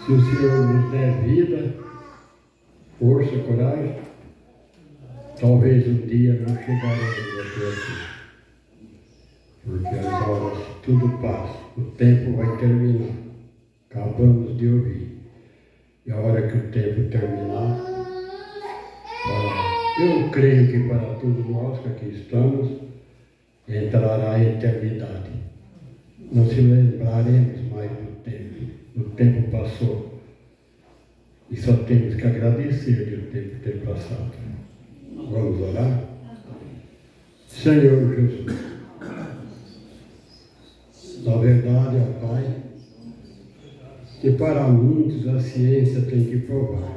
Se o Senhor nos der vida, força, coragem, talvez um dia não chegaremos até aqui. Porque as horas tudo passa, o tempo vai terminar. Acabamos de ouvir. E a hora que o tempo terminar, eu creio que para todos nós que aqui estamos, entrará a eternidade. Não se lembraremos mais do tempo. O tempo passou. E só temos que agradecer de o tempo ter passado. Vamos orar? Senhor Jesus, na verdade, ó Pai, que para muitos a ciência tem que provar,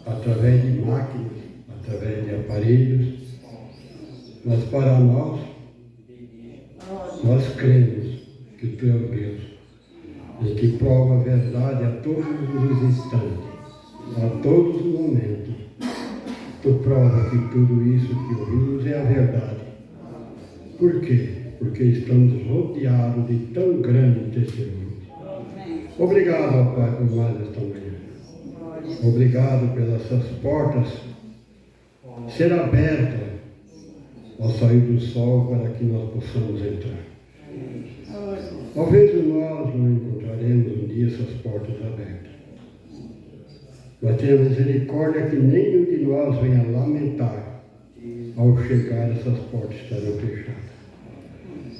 através de máquinas, através de aparelhos, mas para nós cremos que Tu és Deus, e que prova a verdade a todos os instantes, a todos os momentos. Tu prova que tudo isso que ouvimos é a verdade. Por quê? Porque estamos rodeados de tão grande testemunho. Obrigado, ó Pai, por mais esta manhã. Obrigado pelas essas portas ser abertas ao sair do sol para que nós possamos entrar. Talvez nós não encontraremos um dia essas portas abertas. Mas tenha misericórdia que nenhum de nós venha lamentar ao chegar essas portas estarão fechadas.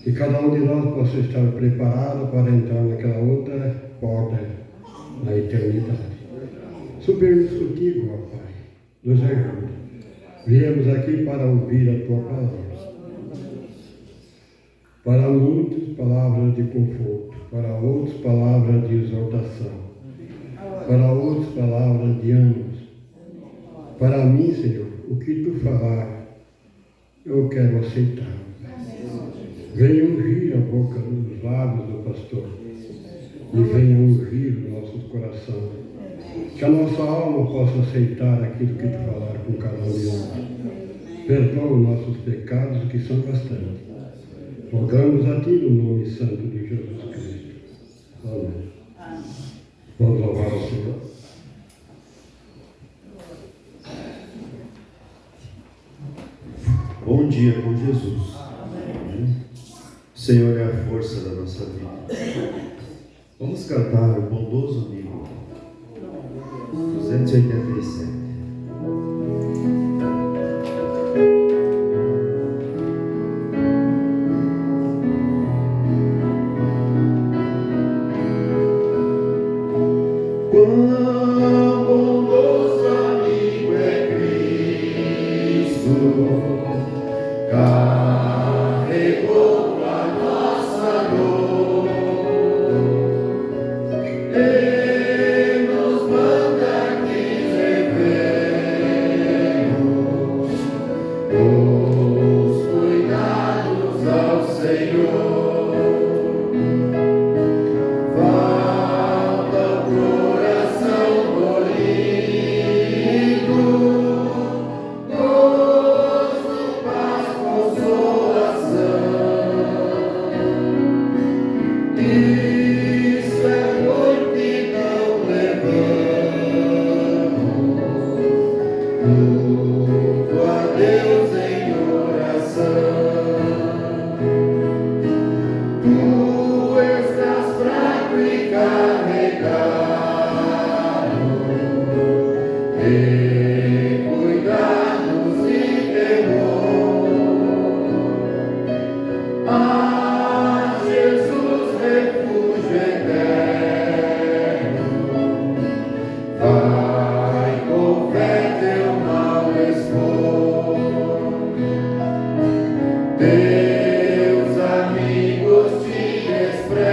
Que cada um de nós possa estar preparado para entrar naquela outra porta na eternidade. Subirmos contigo, ó Pai, nos ajuda. Viemos aqui para ouvir a Tua palavra. Para muitos, palavras de conforto. Para outros, palavras de exortação. Para outros, palavras de ânimo. Para mim, Senhor, o que Tu falar, eu quero aceitar. Venha ungir a boca dos lábios do pastor e venha ungir os nossos corações. Que a nossa alma possa aceitar aquilo que Tu falar com cada um de nós. Perdoa os nossos pecados, que são bastantes. Rogamos a Ti no nome santo de Jesus Cristo. Amém. Vamos louvar o Senhor. Bom dia com Jesus. Amém. O Senhor é a força da nossa vida. Vamos cantar o bondoso amigo 287. Teus amigos te desprezam.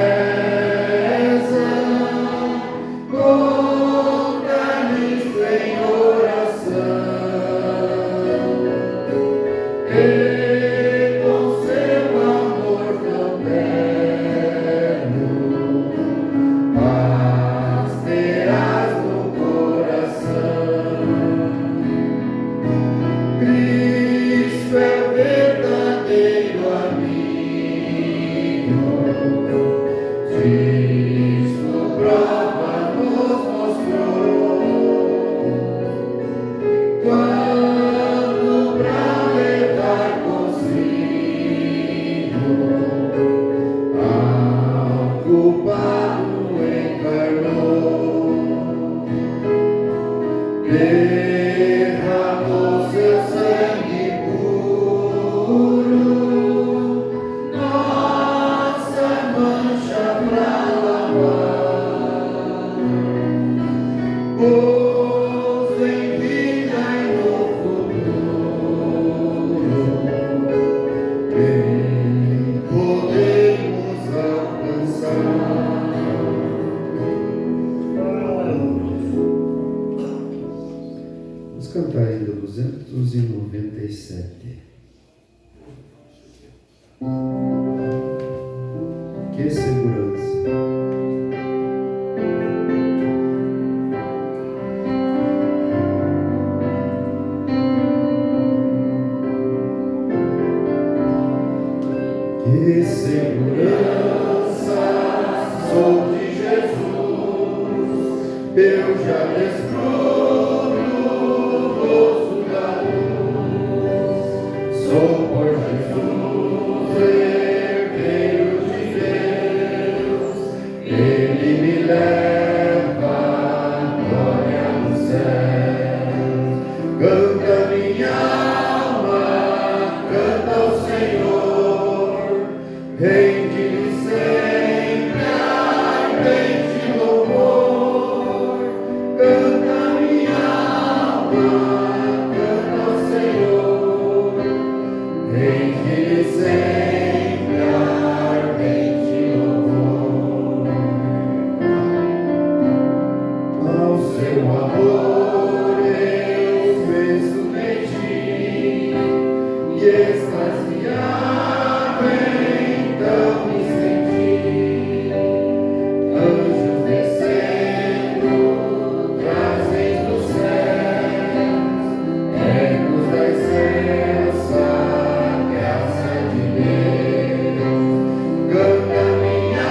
Vamos cantar ainda 297. Que segurança. Que segurança sou de Jesus, eu já desfruto o gozo da luz. Sou por Jesus, herdeiro de Deus, Ele me leva à glória nos céus. Canta minha alma, canta ao Senhor, rende-lhe sempre ardente louvor. Canta minha alma, canta ao Senhor, rende-lhe sempre ardente louvor. Ao seu amor eu penso em ti, e extasiado então me senti. Anjos descendo, trazem dos céus, ecos da excelsa graça de Deus. Canta minha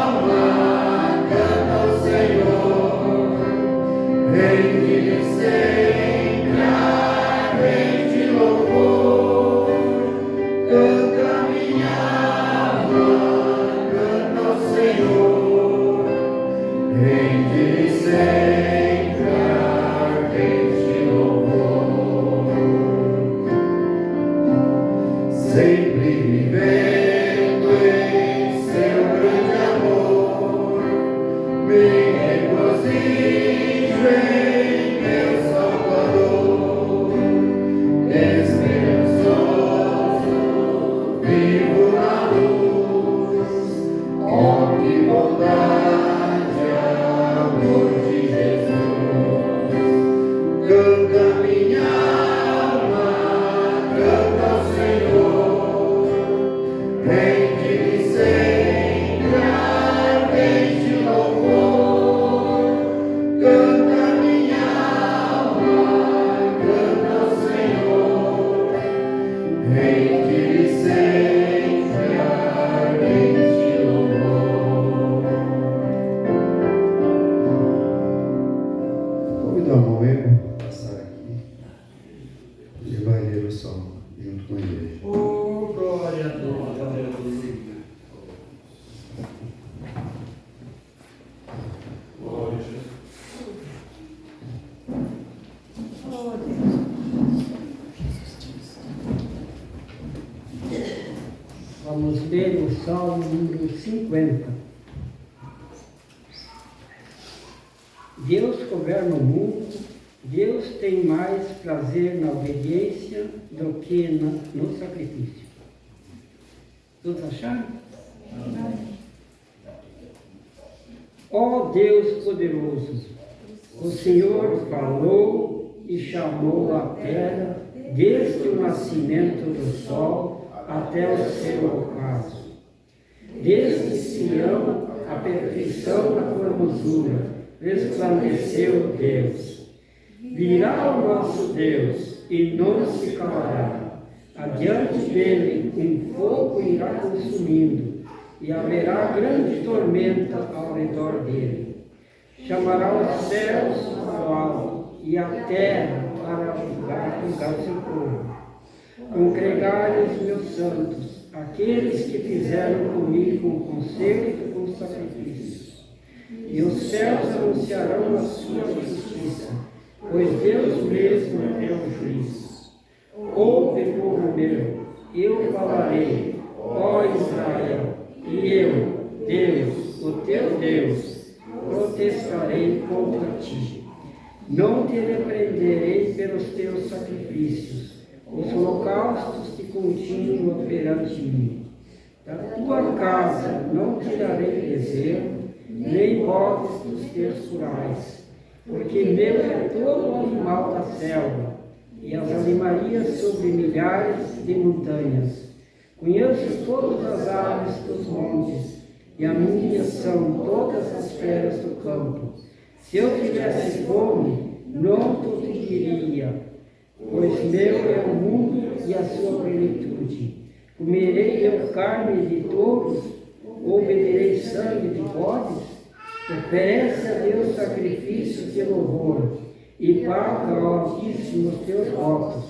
alma, canta ao Senhor, rende-lhe sempre ardente louvor. Canta minha alma, canta ao Senhor, rende-lhe sempre ardente louvor. Sempre vivendo em seu grande amor, me regozijo em meu Salvador. Esperançoso, vivo na luz, oh que bondade, amor de Jesus. Canta minha alma, canta ao Senhor, rende-lhe sempre ardente louvor. Canta minha alma, canta ao Senhor, rende-lhe sempre ardente louvor. Convido a Moego a passar aqui. Ele vai ler o salmo junto com a igreja. Oh, glória a Deus, glória a Deus. Glória a Jesus. Vamos ler o Salmo número 50. Deus governa o mundo, Deus tem mais prazer na obediência do que no sacrifício. Todos acharam? Ó Deus poderoso, o Senhor falou e chamou a terra desde o nascimento do sol até o seu ocaso. Desde Sião, a perfeição da formosura, resplandeceu Deus. Virá o nosso Deus e não se calará. Adiante dele um fogo irá consumindo, e haverá grande tormenta ao redor dele. Chamará os céus ao alto e a terra para julgar seu povo. Congregai os meus santos, aqueles que fizeram comigo um concerto com sacrifícios. E os céus anunciarão a sua justiça, pois Deus mesmo é o juiz. Ouve, povo meu, eu falarei, ó Israel, e eu, Deus, o teu Deus, protestarei contra ti. Não te repreenderei pelos teus sacrifícios, os holocaustos de contínuo perante mim. Da tua casa não tirarei bezerro, nem bodes dos teus curais. porque meu é todo o animal da selva, e as animarias sobre milhares de montanhas. Conheço todas as aves dos montes, e a minha são todas as feras do campo. Se eu tivesse fome, não te diria, pois meu é o mundo e a sua plenitude. Comerei eu carne de touros, ou beberei sangue de bodes? Oferece a Deus sacrifício de louvor, e paga ao Altíssimo os teus votos.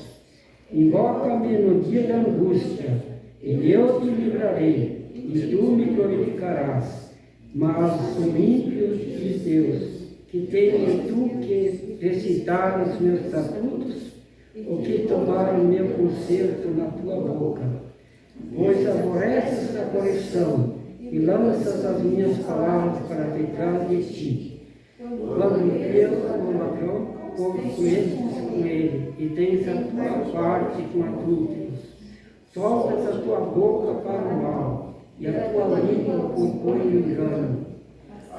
Invoca-me no dia da angústia, e eu te livrarei, e tu me glorificarás. Mas o ímpio diz Deus, que tenho tu que recitar os meus estatutos, ou que tomar o meu concerto na tua boca? Pois aborreces a correção, e lanças as minhas palavras para detrás de ti. Quando eu, como ladrão, conheces com ele, e tens a tua parte com adúlteros. Soltas a tua boca para o mal, e a tua língua compõe o engano.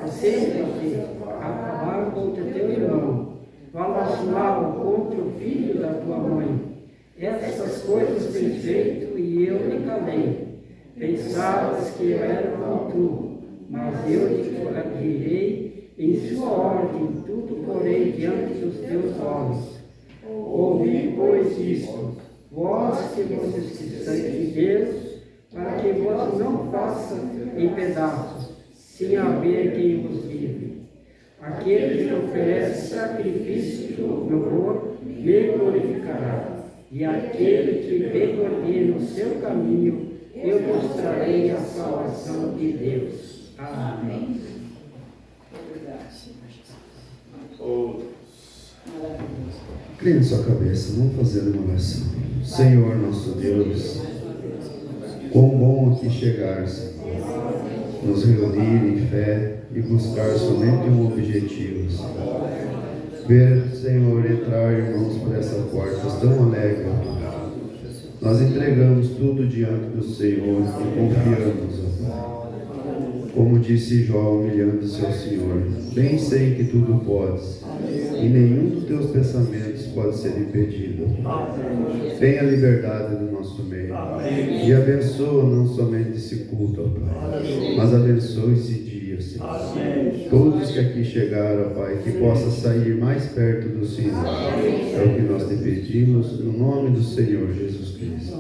Assenta-te a acabar contra teu irmão, falas mal contra o filho da tua mãe. Essas coisas tens feito, e eu me calei. Pensavas que eu era como tu, mas eu te corrigirei em sua ordem, tudo porei diante dos teus olhos. Ouvi, pois, isto, vós que vos esqueceis de Deus, para que vós não faça em pedaços, sem haver quem vos livre. Aquele que oferece sacrifício de louvor, me glorificará, e aquele que me coordena o seu caminho, eu mostrarei a salvação de Deus. Amém. Incline sua cabeça, vamos fazer uma oração. Senhor nosso Deus, quão bom aqui chegar, Senhor, nos reunir em fé e buscar somente um objetivo, Senhor. Ver, Senhor, entrar, irmãos, por essa porta tão alegre. Nós entregamos tudo diante do Senhor e confiamos, ó. Como disse Jó, humilhando-se ao Senhor, bem sei que tudo podes, e nenhum dos teus pensamentos pode ser impedido. Tenha liberdade no nosso meio, e abençoa não somente esse culto, ó Pai, mas abençoe esse dia, Senhor. Todos que aqui chegaram, ó Pai, que possa sair mais perto do Senhor. É o que nós te pedimos, no nome do Senhor Jesus Cristo.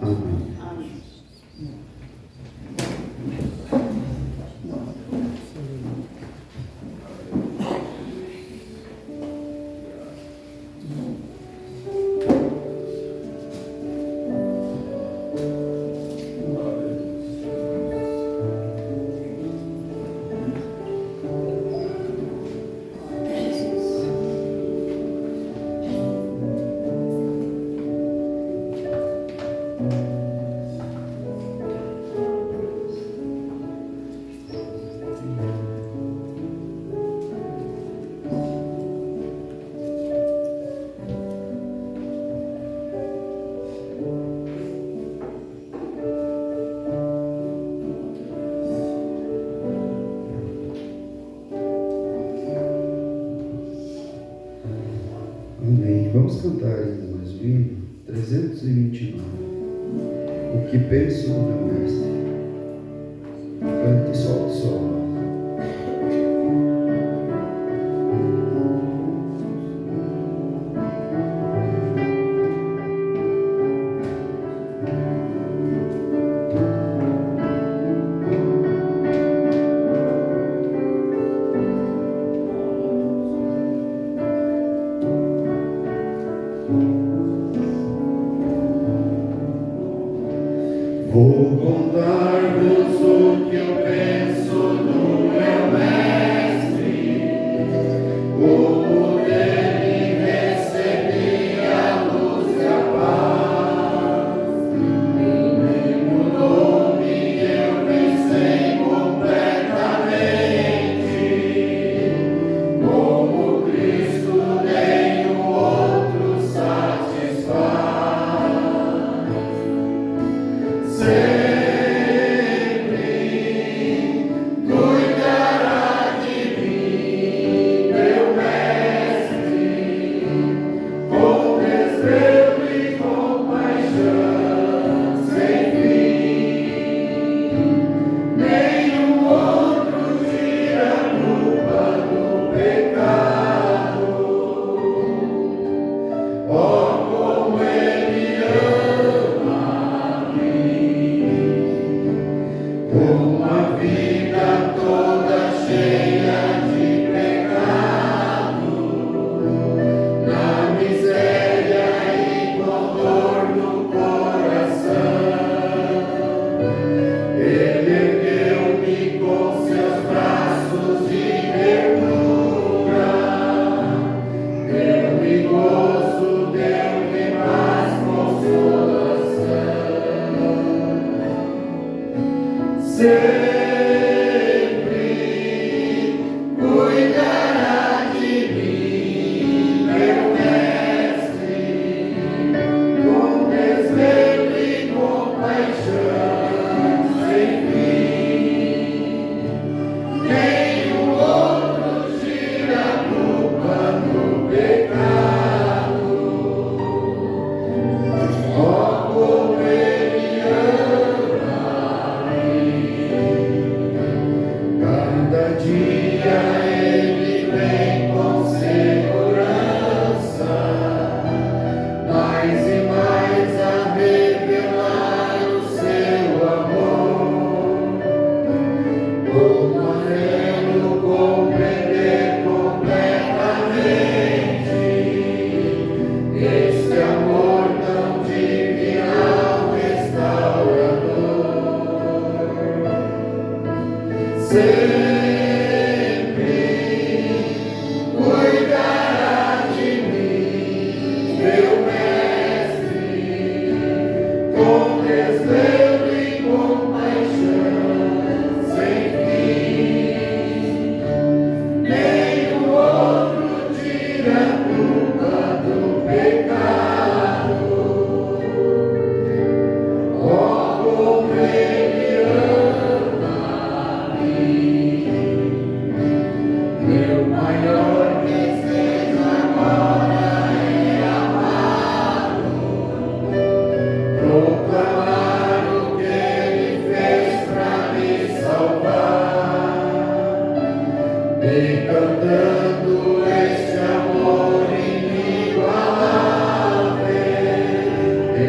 Amém. Vamos cantar ainda mais um hino, 329. O que penso do meu mestre? Cante sol de sol. Vou contar-vos o que eu penso do meu mestre, o poder que recebi, a luz e a paz. Me mudou-me, eu pensei completamente, como Cristo nenhum outro satisfaz. Sei cantando este amor inigualável.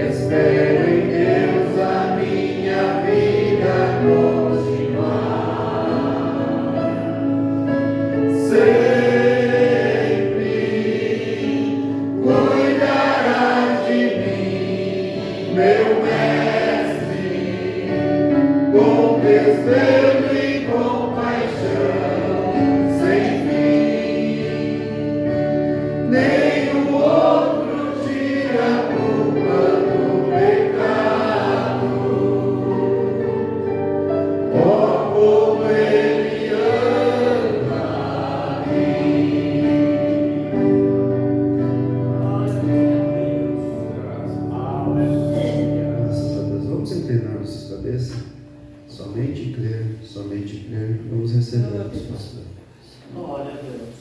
Espero em Deus a minha vida continuar. Sempre cuidarás de mim, meu mestre, com desvelo e compaixão sem fim. Nenhum outro tira a culpa do pecado. Ó, como ele ama a mim. Graças a Deus. Vamos inclinar nossas cabeças. Somente crer, somente crer. Vamos receber os pastor. Glória a Deus.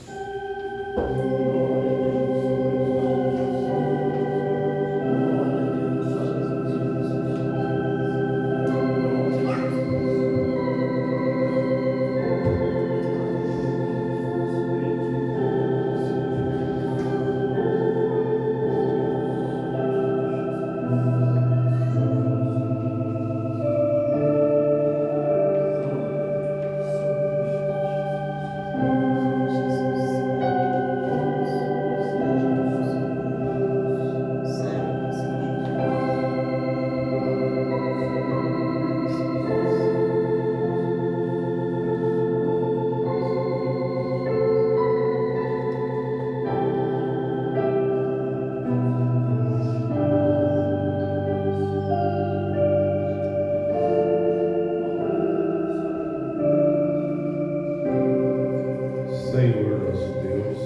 Senhor nosso Deus,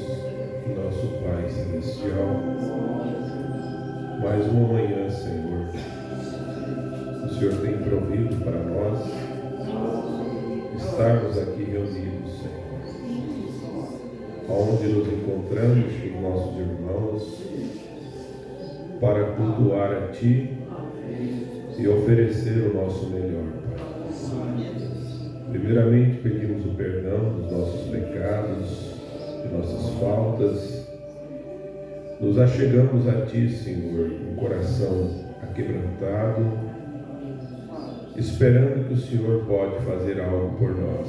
nosso Pai Celestial, mais uma manhã, Senhor, o Senhor tem provido para nós estarmos aqui reunidos, Senhor, onde nos encontramos com nossos irmãos para cultuar a Ti e oferecer o nosso melhor, Pai. Primeiramente, pedimos o perdão dos nossos pecados, de nossas faltas. Nos achegamos a Ti, Senhor, com o coração aquebrantado, esperando que o Senhor pode fazer algo por nós.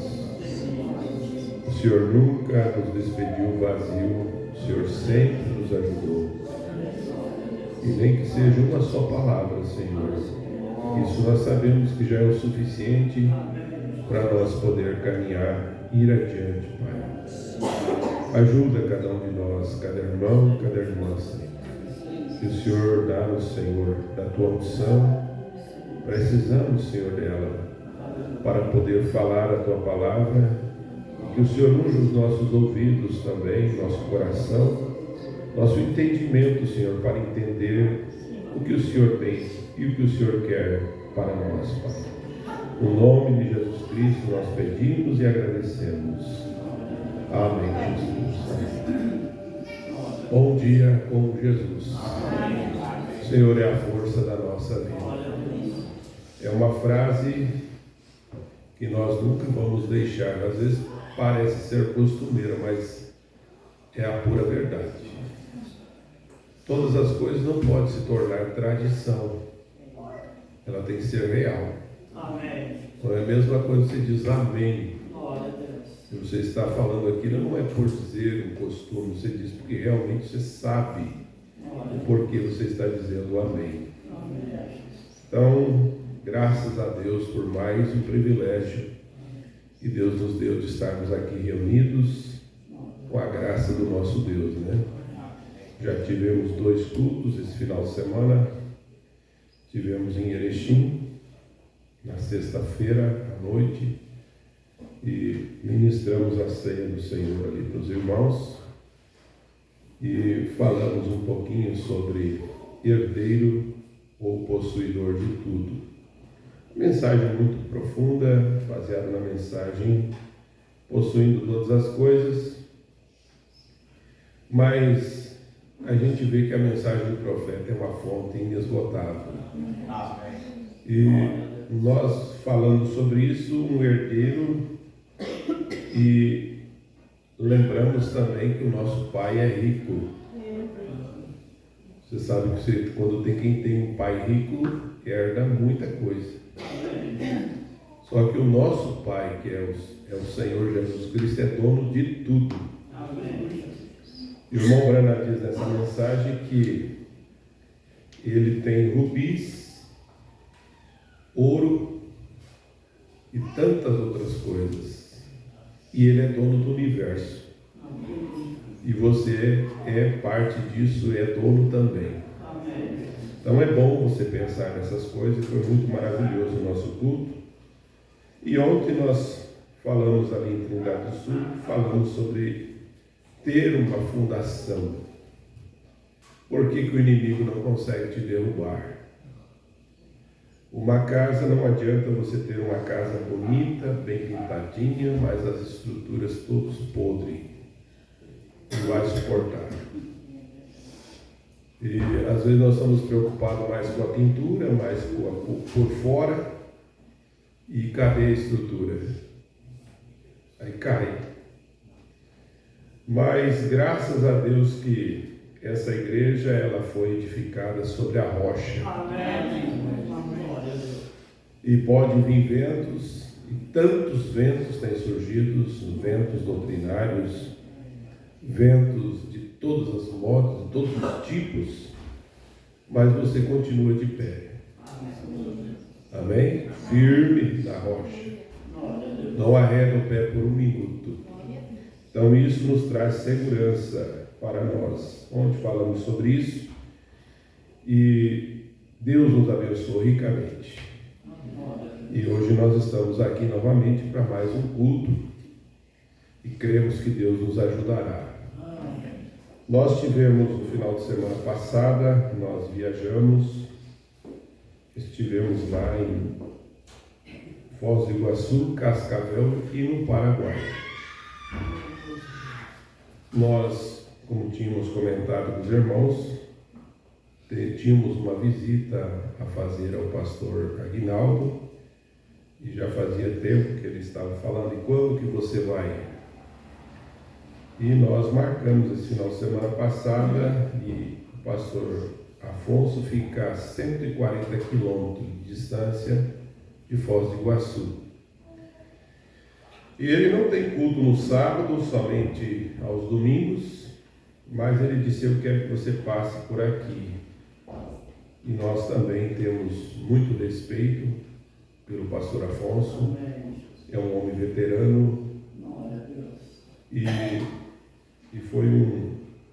O Senhor nunca nos despediu vazio, o Senhor sempre nos ajudou. E nem que seja uma só palavra, Senhor. Isso nós sabemos que já é o suficiente para nós poder caminhar, ir adiante, Pai. Ajuda cada um de nós, cada irmão, cada irmã, Senhor. Que o Senhor dá-nos, Senhor, da Tua unção. Precisamos, Senhor, dela, para poder falar a Tua palavra. Que o Senhor unja os nossos ouvidos também, nosso coração, nosso entendimento, Senhor, para entender o que o Senhor tem e o que o Senhor quer para nós, Pai. No nome de Jesus Cristo nós pedimos e agradecemos. Amém, Jesus. Bom dia com Jesus. O Senhor é a força da nossa vida. É uma frase que nós nunca vamos deixar. Às vezes parece ser costumeira, mas é a pura verdade. Todas as coisas não podem se tornar tradição. Ela tem que ser real. Amém. Não é a mesma coisa que você diz amém. Glória a Deus. Se você está falando aquilo, não é por dizer um costume, você diz porque realmente você sabe o porquê você está dizendo amém. Então, graças a Deus por mais um privilégio que Deus nos deu de estarmos aqui reunidos com a graça do nosso Deus, né? Já tivemos 2 cultos esse final de semana. Tivemos em Erechim, na sexta-feira à noite, e ministramos a ceia do Senhor ali para os irmãos e falamos um pouquinho sobre herdeiro ou possuidor de tudo. Mensagem muito profunda, baseada na mensagem possuindo todas as coisas, mas a gente vê que a mensagem do profeta é uma fonte inesgotável. E nós falando sobre isso, um herdeiro, e lembramos também que o nosso pai é rico. Você sabe que quando quem tem um pai rico, herda muita coisa. Só que o nosso pai, que é o Senhor Jesus Cristo, é dono de tudo. E o irmão Brana diz nessa mensagem que ele tem rubis, ouro e tantas outras coisas. E ele é dono do universo. E você é parte disso, é dono também. Então é bom você pensar nessas coisas. Foi muito maravilhoso o nosso culto. E ontem nós falamos ali em Trindade do Sul, falamos sobre ter uma fundação. Por que o inimigo não consegue te derrubar? Uma casa, não adianta você ter uma casa bonita, bem pintadinha, mas as estruturas todas podres. Não vai suportar. E às vezes nós estamos preocupados mais com a pintura, mais por fora, e cadê a estrutura? Aí cai. Mas graças a Deus que essa igreja ela foi edificada sobre a rocha. Amém. E pode vir ventos, e tantos ventos têm surgido, ventos doutrinários, ventos de todos os modos, de todos os tipos, mas você continua de pé. Amém? Firme na rocha. Não arreda o pé por um minuto. Então isso nos traz segurança para nós. Ontem falamos sobre isso e Deus nos abençoou ricamente. E hoje nós estamos aqui novamente para mais um culto e cremos que Deus nos ajudará. Nós tivemos no final de semana passada, nós viajamos, estivemos lá em Foz do Iguaçu, Cascavel e no Paraguai. Nós, como tínhamos comentado com os irmãos, tínhamos uma visita a fazer ao pastor Aguinaldo, e já fazia tempo que ele estava falando, e quando que você vai? E nós marcamos esse final de semana passada, e o pastor Afonso fica a 140 quilômetros de distância de Foz do Iguaçu. E ele não tem culto no sábado, somente aos domingos, mas ele disse, eu quero que você passe por aqui. E nós também temos muito respeito pelo pastor Afonso, é um homem veterano, e foi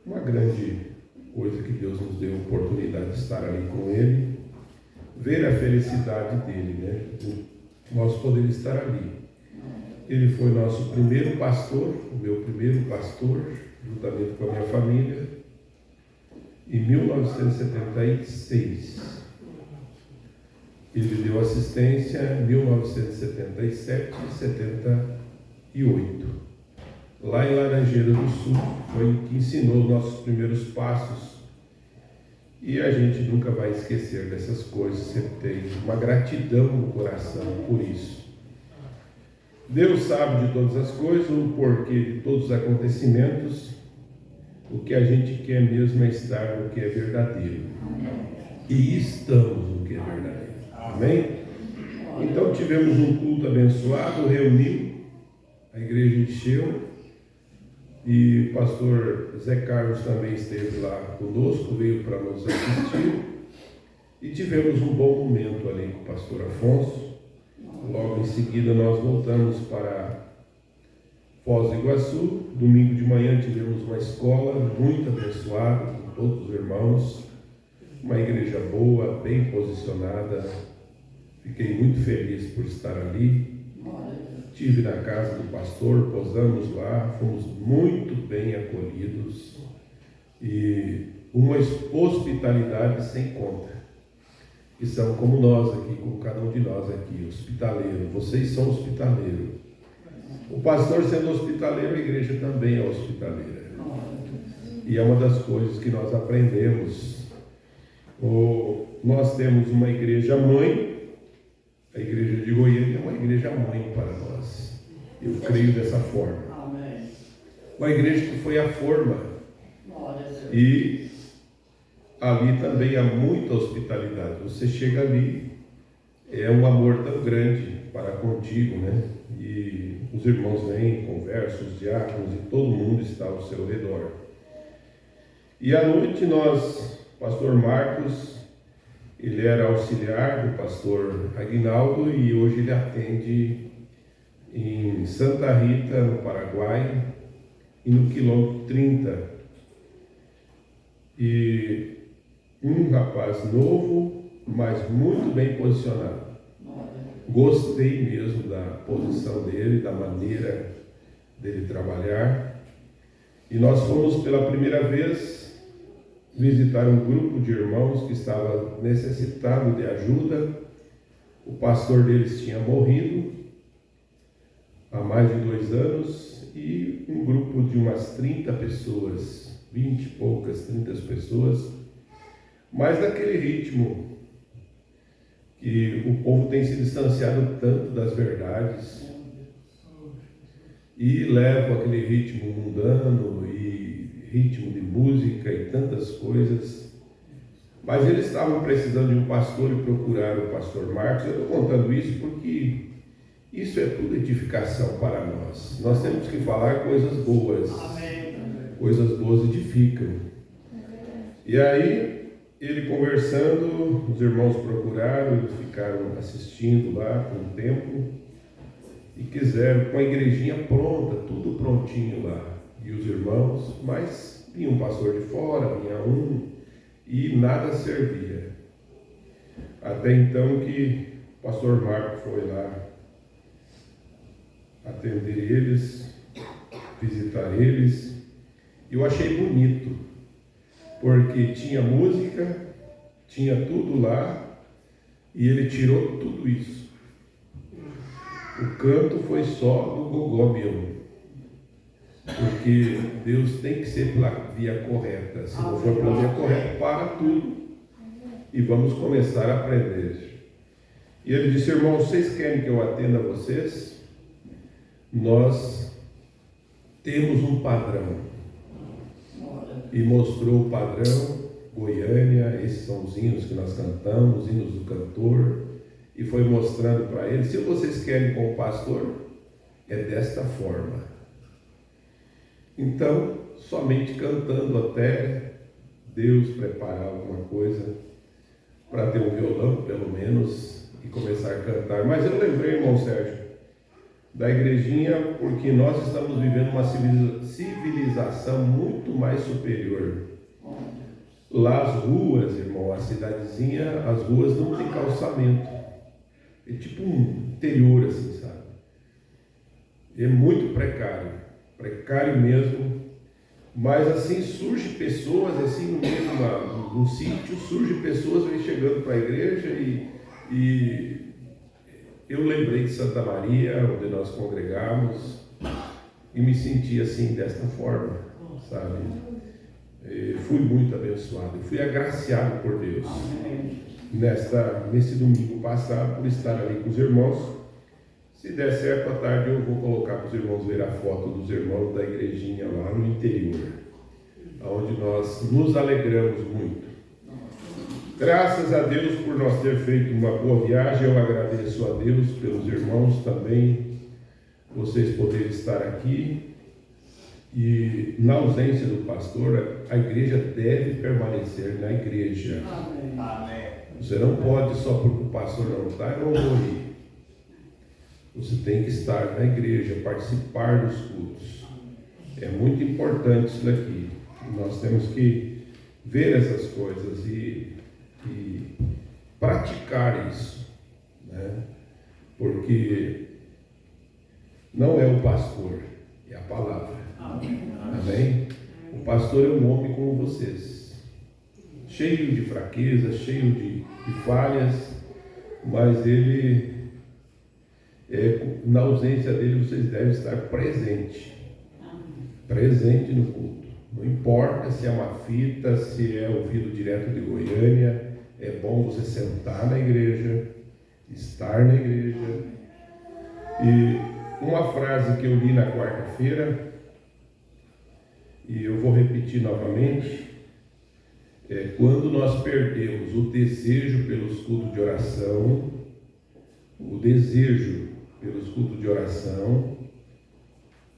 uma grande coisa que Deus nos deu a oportunidade de estar ali com ele, ver a felicidade dele, né? Nós poderíamos estar ali. Ele foi nosso primeiro pastor, o meu primeiro pastor, juntamente com a minha família, em 1976. Ele deu assistência em 1977 e 78. Lá em Laranjeira do Sul, foi que ensinou os nossos primeiros passos. E a gente nunca vai esquecer dessas coisas, sempre tem uma gratidão no coração por isso. Deus sabe de todas as coisas, o porquê de todos os acontecimentos. O que a gente quer mesmo é estar no que é verdadeiro. E estamos no que é verdadeiro. Amém? Então tivemos um culto abençoado, reuniu, a igreja encheu, e o pastor Zé Carlos também esteve lá conosco, veio para nos assistir, e tivemos um bom momento ali com o pastor Afonso. Logo em seguida nós voltamos para Foz do Iguaçu. Domingo de manhã tivemos uma escola muito abençoada com todos os irmãos, uma igreja boa, bem posicionada. Fiquei muito feliz por estar ali. Estive na casa do pastor, posamos lá, fomos muito bem acolhidos e uma hospitalidade sem conta. E são como nós aqui, como cada um de nós aqui, hospitaleiro. Vocês são hospitaleiros. O pastor sendo hospitaleiro, a igreja também é hospitaleira. E é uma das coisas que nós aprendemos. Nós temos uma igreja mãe. A igreja de Goiânia é uma igreja mãe para nós. Eu creio dessa forma. uma igreja que foi a forma. Glória a Deus. E ali também há muita hospitalidade. Você chega ali, é um amor tão grande para contigo, né? E os irmãos vêm, conversam, os diáconos, e todo mundo está ao seu redor. E à noite pastor Marcos, ele era auxiliar do pastor Aguinaldo e hoje ele atende em Santa Rita, no Paraguai, e no quilômetro 30. E um rapaz novo, mas muito bem posicionado. Gostei mesmo da posição dele, da maneira dele trabalhar. E nós fomos pela primeira vez visitar um grupo de irmãos que estava necessitado de ajuda. O pastor deles tinha morrido há mais de 2 anos e um grupo de umas 30 pessoas, 20 e poucas, 30 pessoas, mas naquele ritmo que o povo tem se distanciado tanto das verdades e leva aquele ritmo mundano e ritmo de música e tantas coisas, mas eles estavam precisando de um pastor e procuraram o pastor Marcos. Eu estou contando isso porque isso é tudo edificação para nós. Nós temos que falar coisas boas. Amém. Coisas boas edificam. E aí, ele conversando, os irmãos procuraram, eles ficaram assistindo lá por um tempo e quiseram, com a igrejinha pronta, tudo prontinho lá. E os irmãos, mas vinha um pastor de fora, vinha um, e nada servia. Até então que o pastor Marco foi lá atender eles, visitar eles. Eu achei bonito, porque tinha música, tinha tudo lá, e ele tirou tudo isso. O canto foi só do gogó mesmo, porque Deus tem que ser pela via correta. Se não for pela via correta, para tudo e vamos começar a aprender. E ele disse: irmão, vocês querem que eu atenda vocês? Nós temos um padrão. E mostrou o padrão, Goiânia, esses são os hinos que nós cantamos, os hinos do cantor, e foi mostrando para eles: se vocês querem com o pastor, é desta forma. Então, somente cantando até Deus preparar alguma coisa para ter um violão, pelo menos, e começar a cantar. Mas eu lembrei, irmão Sérgio, da igrejinha, porque nós estamos vivendo uma civilização muito mais superior. Lá as ruas, irmão, a cidadezinha, as ruas não tem calçamento. É tipo um interior, assim, sabe? É muito precário mesmo. Mas assim surge pessoas, assim, no meio de um sítio, surge pessoas vêm chegando para a igreja e eu lembrei de Santa Maria, onde nós congregamos, e me senti assim, desta forma, sabe? Fui muito abençoado, fui agraciado por Deus nesse domingo passado, por estar ali com os irmãos. Se der certo, à tarde eu vou colocar para os irmãos ver a foto dos irmãos da igrejinha lá no interior, onde nós nos alegramos muito. Graças a Deus por nós ter feito uma boa viagem. Eu agradeço a Deus pelos irmãos também, vocês poderem estar aqui. E na ausência do pastor, a igreja deve permanecer na igreja. Amém. Você não pode só porque o pastor não está, eu não vou ir. Você tem que estar na igreja, participar dos cultos. É muito importante isso daqui. Nós temos que ver essas coisas e praticar isso, né? Porque não é o pastor, é a palavra. Amém? O pastor é um homem como vocês, cheio de fraquezas, cheio de falhas, mas ele, na ausência dele, vocês devem estar presente no culto. Não importa se é uma fita, se é ouvido direto de Goiânia, é bom você sentar na igreja, estar na igreja. E uma frase que eu li na quarta-feira, e eu vou repetir novamente, quando nós perdemos o desejo pelos cultos de oração,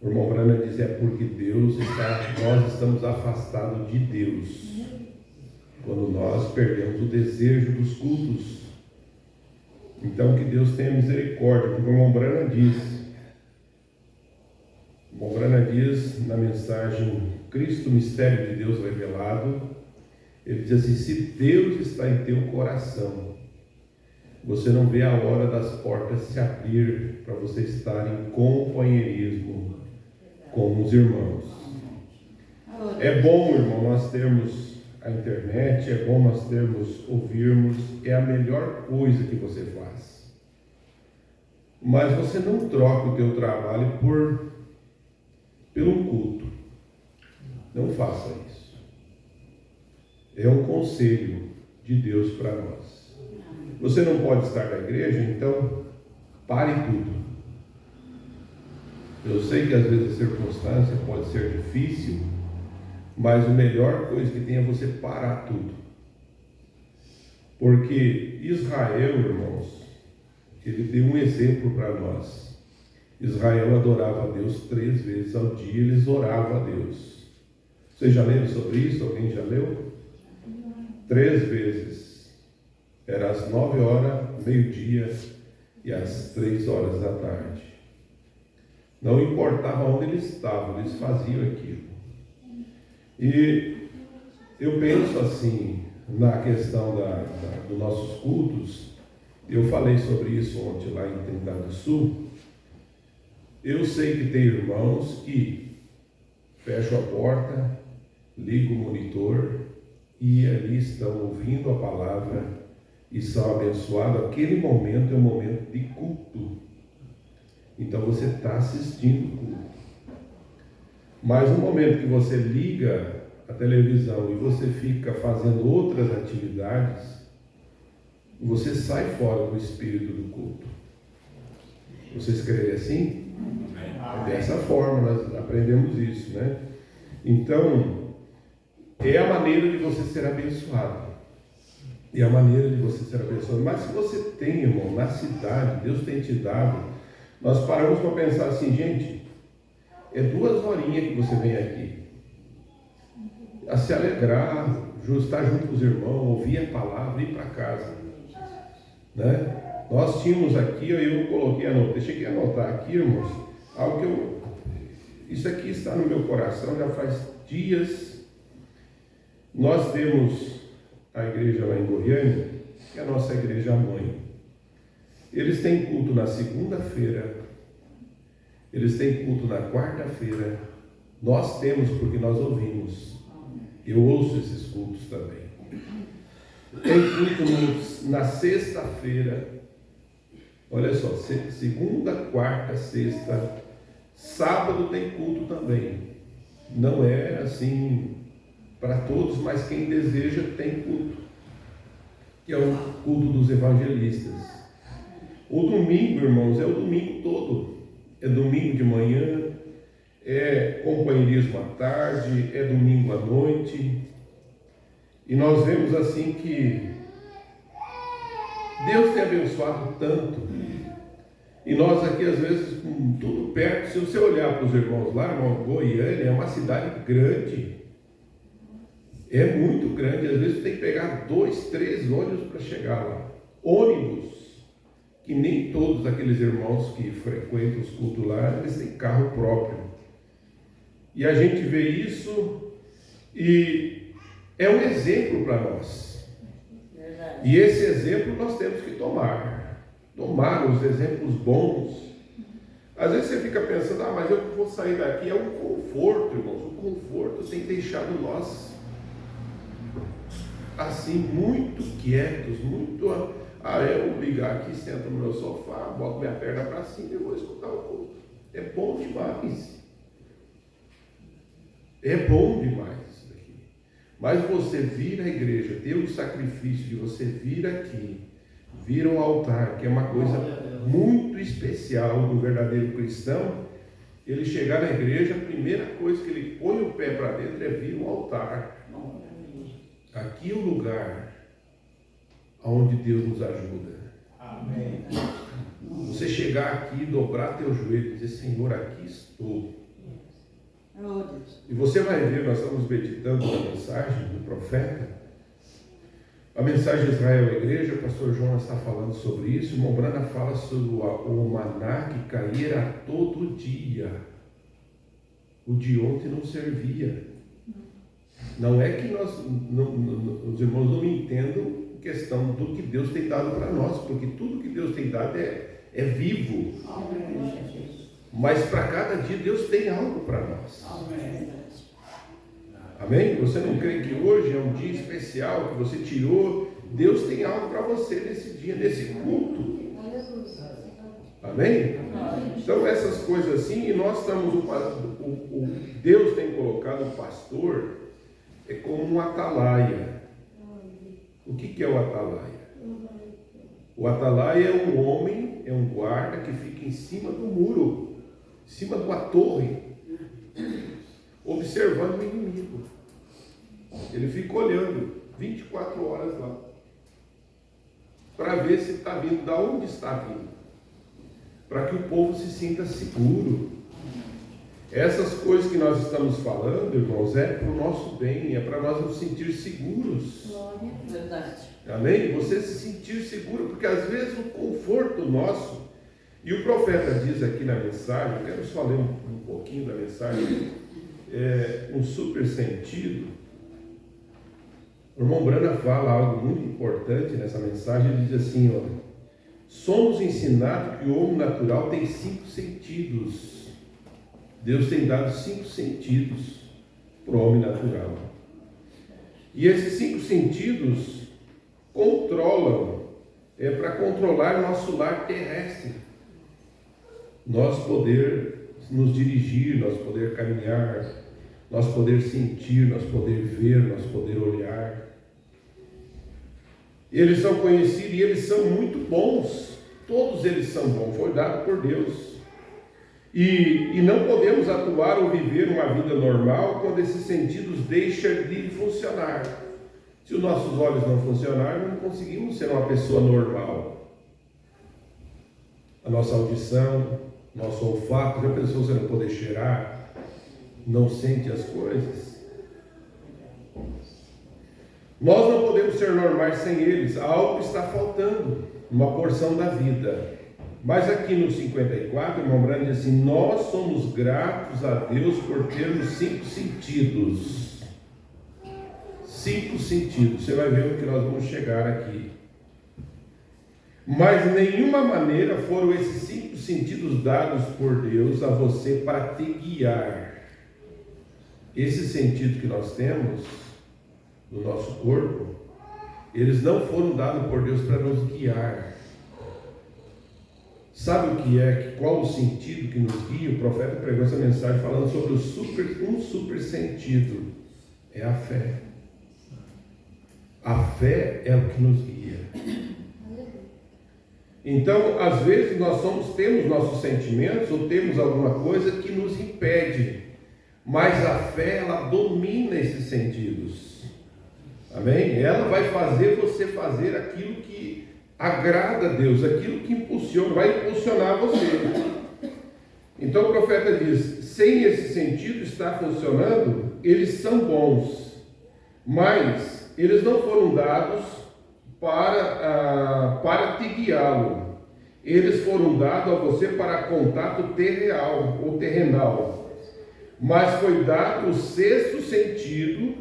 o irmão Branham diz, porque nós estamos afastados de Deus. Quando nós perdemos o desejo dos cultos. Então que Deus tenha misericórdia, porque o irmão Branham diz na mensagem Cristo, mistério de Deus revelado, ele diz assim, se Deus está em teu coração, você não vê a hora das portas se abrir para você estar em companheirismo com os irmãos. É bom, irmão, nós termos a internet, é bom nós ouvirmos, é a melhor coisa que você faz. Mas você não troca o teu trabalho pelo culto. Não faça isso. É um conselho de Deus para nós. Você não pode estar na igreja, então pare tudo. Eu sei que às vezes a circunstância pode ser difícil, mas a melhor coisa que tem é você parar tudo. Porque Israel, irmãos, ele deu um exemplo para nós. Israel adorava a Deus 3 vezes ao dia, eles oravam a Deus. Vocês já leram sobre isso? Alguém já leu? 3 vezes. Era às 9 horas, meio-dia e às 3 horas da tarde. Não importava onde eles estavam, eles faziam aquilo. E eu penso assim, na questão dos nossos cultos, eu falei sobre isso ontem lá em Trindade do Sul. Eu sei que tem irmãos que fecham a porta, ligam o monitor e ali estão ouvindo a palavra e são abençoados. Aquele momento é um momento de culto. Então você está assistindo o culto. Mas no momento que você liga a televisão e você fica fazendo outras atividades, você sai fora do espírito do culto. Vocês creem assim? É dessa forma, nós aprendemos isso, né? Então, é a maneira de você ser abençoado. É a maneira de você ser abençoado. Mas se você tem, irmão, na cidade, Deus tem te dado, nós paramos para pensar assim, gente, é 2 horinhas que você vem aqui. A se alegrar, estar junto com os irmãos, ouvir a palavra e ir para casa. Né? Nós tínhamos aqui, eu cheguei a anotar aqui, irmãos, algo que isso aqui está no meu coração, já faz dias. Nós temos a igreja lá em Goiânia, que é a nossa igreja mãe. Eles têm culto na segunda-feira, eles têm culto na quarta-feira. Nós temos porque nós ouvimos. Eu ouço esses cultos também. Tem culto na sexta-feira. Olha só, segunda, quarta, sexta, sábado tem culto também. Não é assim para todos, mas quem deseja tem culto, que é o culto dos evangelistas. O domingo, irmãos, é o domingo todo. É domingo de manhã, é companheirismo à tarde, é domingo à noite. E nós vemos assim que Deus tem abençoado tanto. E nós aqui, às vezes, com tudo perto, se você olhar para os irmãos lá, irmão, Goiânia é uma cidade grande. É muito grande. Às vezes tem que pegar 2, 3 ônibus para chegar lá. Ônibus. Que nem todos aqueles irmãos que frequentam os cultos lá, eles têm carro próprio. E a gente vê isso e é um exemplo para nós. Verdade. E esse exemplo nós temos que tomar os exemplos bons. Às vezes você fica pensando, mas eu vou sair daqui, é um conforto, irmãos. O conforto tem deixado nós assim, muito quietos, muito... eu ligar aqui, sento no meu sofá, boto minha perna para cima e vou escutar o culto. É bom demais. É bom demais isso daqui. Mas você vir à igreja, ter o sacrifício de você vir aqui, vir ao altar, que é uma coisa muito especial do verdadeiro cristão. ele chegar na igreja, a primeira coisa que ele põe o pé para dentro é vir um altar. Aqui é o lugar onde Deus nos ajuda. Amém. Você chegar aqui, dobrar teu joelho e dizer, Senhor, aqui estou. E você vai ver, nós estamos meditando na mensagem do profeta. A mensagem de Israel à igreja, o pastor João está falando sobre isso. O irmão Brana fala sobre o maná que caía todo dia. O de ontem não servia. Não é que os irmãos não entendam questão do que Deus tem dado para nós, porque tudo que Deus tem dado é vivo. Mas para cada dia Deus tem algo para nós. Amém? Você não crê que hoje é um dia especial que você tirou? Deus tem algo para você nesse dia, nesse culto. Amém? Então essas coisas assim, e nós estamos, Deus tem colocado o pastor como um atalaia. O que é o atalaia? O atalaia é um homem, é um guarda que fica em cima do muro, em cima de uma torre, observando o inimigo. Ele fica olhando 24 horas lá, para ver se está vindo, de onde está vindo, para que o povo se sinta seguro. Essas coisas que nós estamos falando, irmãos, é para o nosso bem, é para nós nos sentir seguros. Verdade. Amém? Você se sentir seguro, porque às vezes o conforto nosso, e o profeta diz aqui na mensagem, eu quero só ler um pouquinho da mensagem, um super sentido. O irmão Brana fala algo muito importante nessa mensagem, ele diz assim, ó, somos ensinados que o homem natural tem 5 sentidos. Deus tem dado 5 sentidos para o homem natural. E esses 5 sentidos controlam, para controlar nosso lar terrestre. Nós poder nos dirigir, nós poder caminhar, nós poder sentir, nós poder ver, nós poder olhar. Eles são conhecidos e eles são muito bons. Todos eles são bons, foi dado por Deus. E não podemos atuar ou viver uma vida normal quando esses sentidos deixam de funcionar. Se os nossos olhos não funcionarem, não conseguimos ser uma pessoa normal. A nossa audição, nosso olfato, já pensou você não poder cheirar, não sente as coisas? Nós não podemos ser normais sem eles, algo está faltando, uma porção da vida. Mas aqui no 54, o irmão Brana diz assim, nós somos gratos a Deus por termos 5 sentidos. 5 sentidos, você vai ver o que nós vamos chegar aqui. Mas de nenhuma maneira foram esses 5 sentidos dados por Deus a você para te guiar. Esses sentidos que nós temos no nosso corpo, eles não foram dados por Deus para nos guiar. Sabe o que é? Qual o sentido que nos guia? O profeta pregou essa mensagem falando sobre um super sentido. É a fé. A fé é o que nos guia. Então, às vezes nós temos nossos sentimentos ou temos alguma coisa que nos impede. Mas a fé, ela domina esses sentidos. Amém? Ela vai fazer você fazer aquilo que agrada a Deus, aquilo que vai impulsionar você. Então o profeta diz, sem esse sentido estar funcionando, eles são bons, mas eles não foram dados para te guiá-lo. Eles foram dados a você para contato terrenal ou terrenal. Mas foi dado o 6º sentido,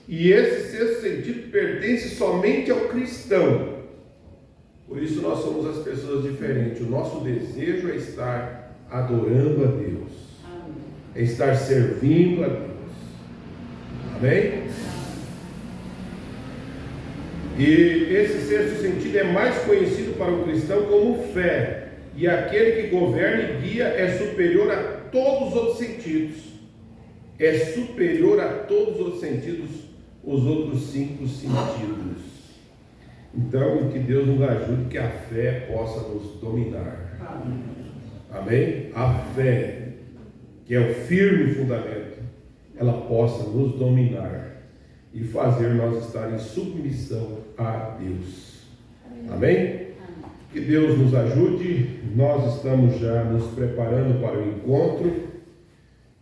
e esse 6º sentido pertence somente ao cristão. Por isso nós somos as pessoas diferentes. O nosso desejo é estar adorando a Deus. É estar servindo a Deus. Amém? E esse 6º sentido é mais conhecido para o cristão como fé. E aquele que governa e guia é superior a todos os outros sentidos. É superior a todos os outros sentidos, os outros 5 sentidos. Então, que Deus nos ajude, que a fé possa nos dominar. Amém? A fé. que é o firme fundamento, ela possa nos dominar e fazer nós estar em submissão a Deus. Amém? Que Deus nos ajude. Nós estamos já nos preparando para o encontro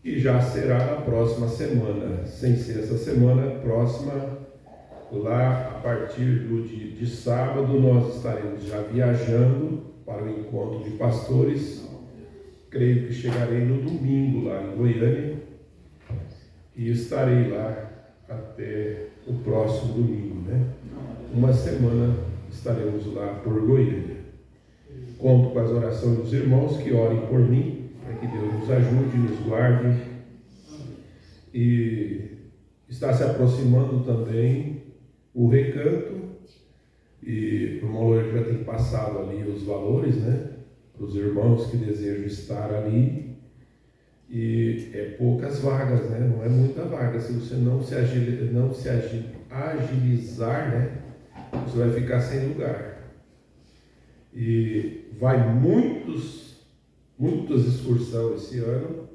e já será na próxima semana, sem ser essa semana próxima. Lá a partir do dia de sábado nós estaremos já viajando para o encontro de pastores. Creio que chegarei no domingo lá em Goiânia e estarei lá até o próximo domingo, né? Uma semana estaremos lá por Goiânia. Conto com as orações dos irmãos que orem por mim, para que Deus nos ajude, nos guarde. E está se aproximando também o recanto, e o irmão Loiro já tem passado ali os valores, né? Para os irmãos que desejam estar ali. E é poucas vagas, né? Não é muita vaga. Se você não se agilizar, né? Você vai ficar sem lugar. E vai muitas excursões esse ano,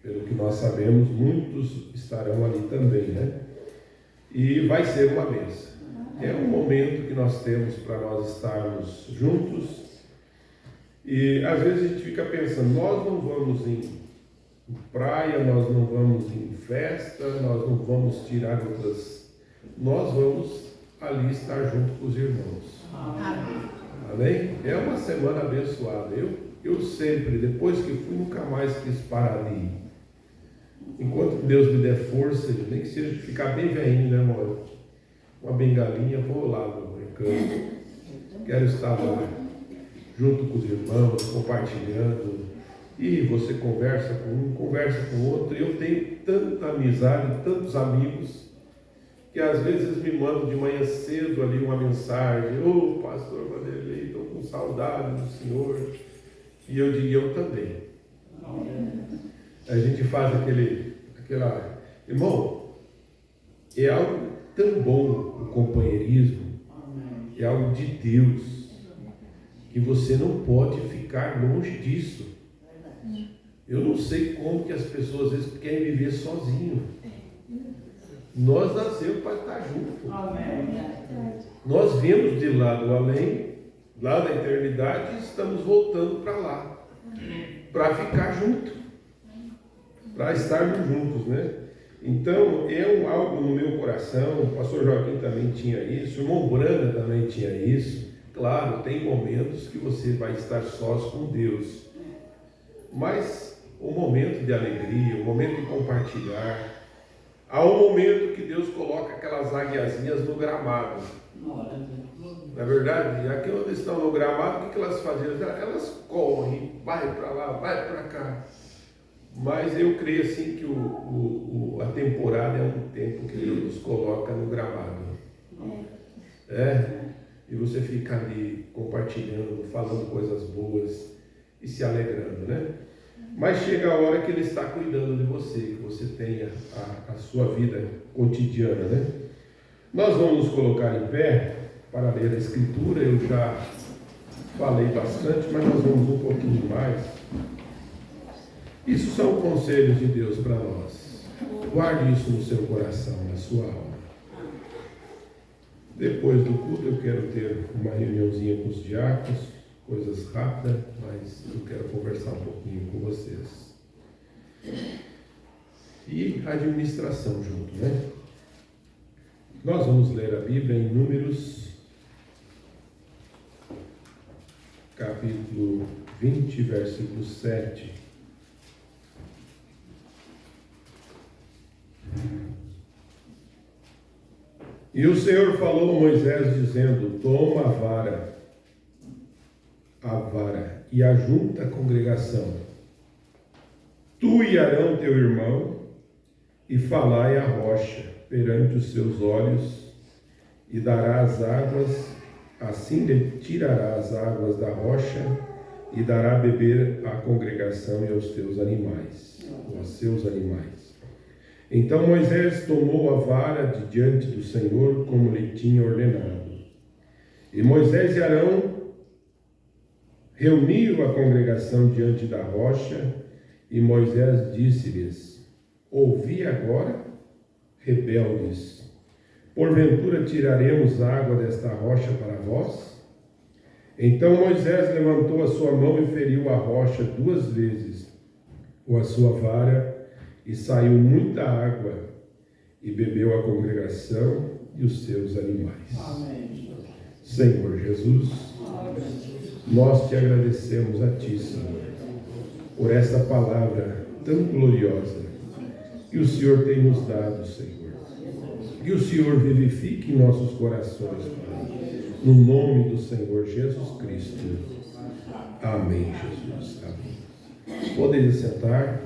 pelo que nós sabemos, muitos estarão ali também, né? E vai ser uma bênção. É um momento que nós temos para nós estarmos juntos. E às vezes a gente fica pensando, nós não vamos em praia, nós não vamos em festa, nós não vamos tirar outras. Nós vamos ali estar junto com os irmãos. Amém? É uma semana abençoada. Eu sempre, depois que fui, nunca mais quis parar ali. Enquanto Deus me der força, nem que seja de ficar bem velhinho, né, amor? Uma bengalinha, vou lá no recanto. Quero estar lá, junto com os irmãos, compartilhando. E você conversa com um, conversa com o outro. Eu tenho tanta amizade, tantos amigos, que às vezes me mandam de manhã cedo ali uma mensagem: ô pastor Vanderlei, estou com saudade do Senhor. E eu digo, eu também. A gente faz aquela... Irmão, é algo tão bom o companheirismo, é algo de Deus, que você não pode ficar longe disso. Eu não sei como que as pessoas às vezes querem viver sozinho. Nós nascemos para estar juntos. Nós viemos de lá do além, lá da eternidade, e estamos voltando para lá, para ficar junto, para estarmos juntos, né? Então, é algo no meu coração. O pastor Joaquim também tinha isso, o irmão Branda também tinha isso. Claro, tem momentos que você vai estar sós com Deus, mas o momento de alegria, o momento de compartilhar, há um momento que Deus coloca aquelas águiazinhas no gramado. Na verdade, aqui onde estão no gramado, o que elas faziam? Elas correm, vai para lá, vai para cá. Mas eu creio assim que a temporada é um tempo que Deus nos coloca no gramado. E você fica ali compartilhando, falando coisas boas e se alegrando, né? Mas chega a hora que Ele está cuidando de você, que você tenha a sua vida cotidiana, né? Nós vamos nos colocar em pé para ler a Escritura. Eu já falei bastante, mas nós vamos um pouquinho mais. Isso são conselhos de Deus para nós. Guarde isso no seu coração, na sua alma. Depois do culto eu quero ter uma reuniãozinha com os diáconos, coisas rápidas, mas eu quero conversar um pouquinho com vocês. E administração junto, né? Nós vamos ler a Bíblia em Números, capítulo 20, versículo 7. E o Senhor falou a Moisés, dizendo: toma a vara e ajunta a congregação, tu e Arão teu irmão, e falai à rocha perante os seus olhos, e dará as águas, assim lhe tirará as águas da rocha, e dará a beber à congregação e aos teus animais, ou a seus animais. Então Moisés tomou a vara de diante do Senhor, como lhe tinha ordenado. E Moisés e Arão reuniram a congregação diante da rocha, E Moisés disse-lhes: ouvi agora, rebeldes, porventura tiraremos água desta rocha para vós? Então Moisés levantou a sua mão e feriu a rocha 2 vezes com a sua vara, e saiu muita água, e bebeu a congregação e os seus animais. Amém. Senhor Jesus, nós te agradecemos a ti, Senhor, por esta palavra tão gloriosa que o Senhor tem nos dado, Senhor. Que o Senhor vivifique em nossos corações, Pai, no nome do Senhor Jesus Cristo. Amém, Jesus. Amém. Podem sentar.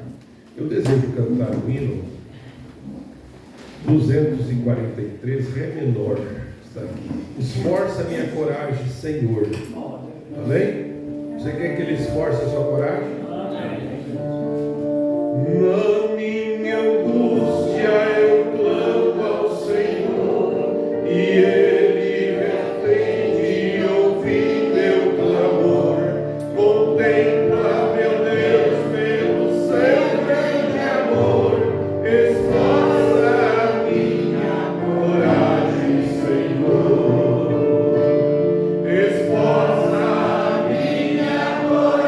Eu desejo cantar o hino 243, Ré menor. Está aqui. Esforça minha coragem, Senhor. Amém? Você quer que Ele esforce a sua coragem? Na minha angústia eu clamo ao Senhor, e Ele me atende, ouvi meu clamor. Contempla, meu Deus, pelo seu grande amor. Esforça a minha coragem, Senhor. Esforça a minha coragem, Senhor.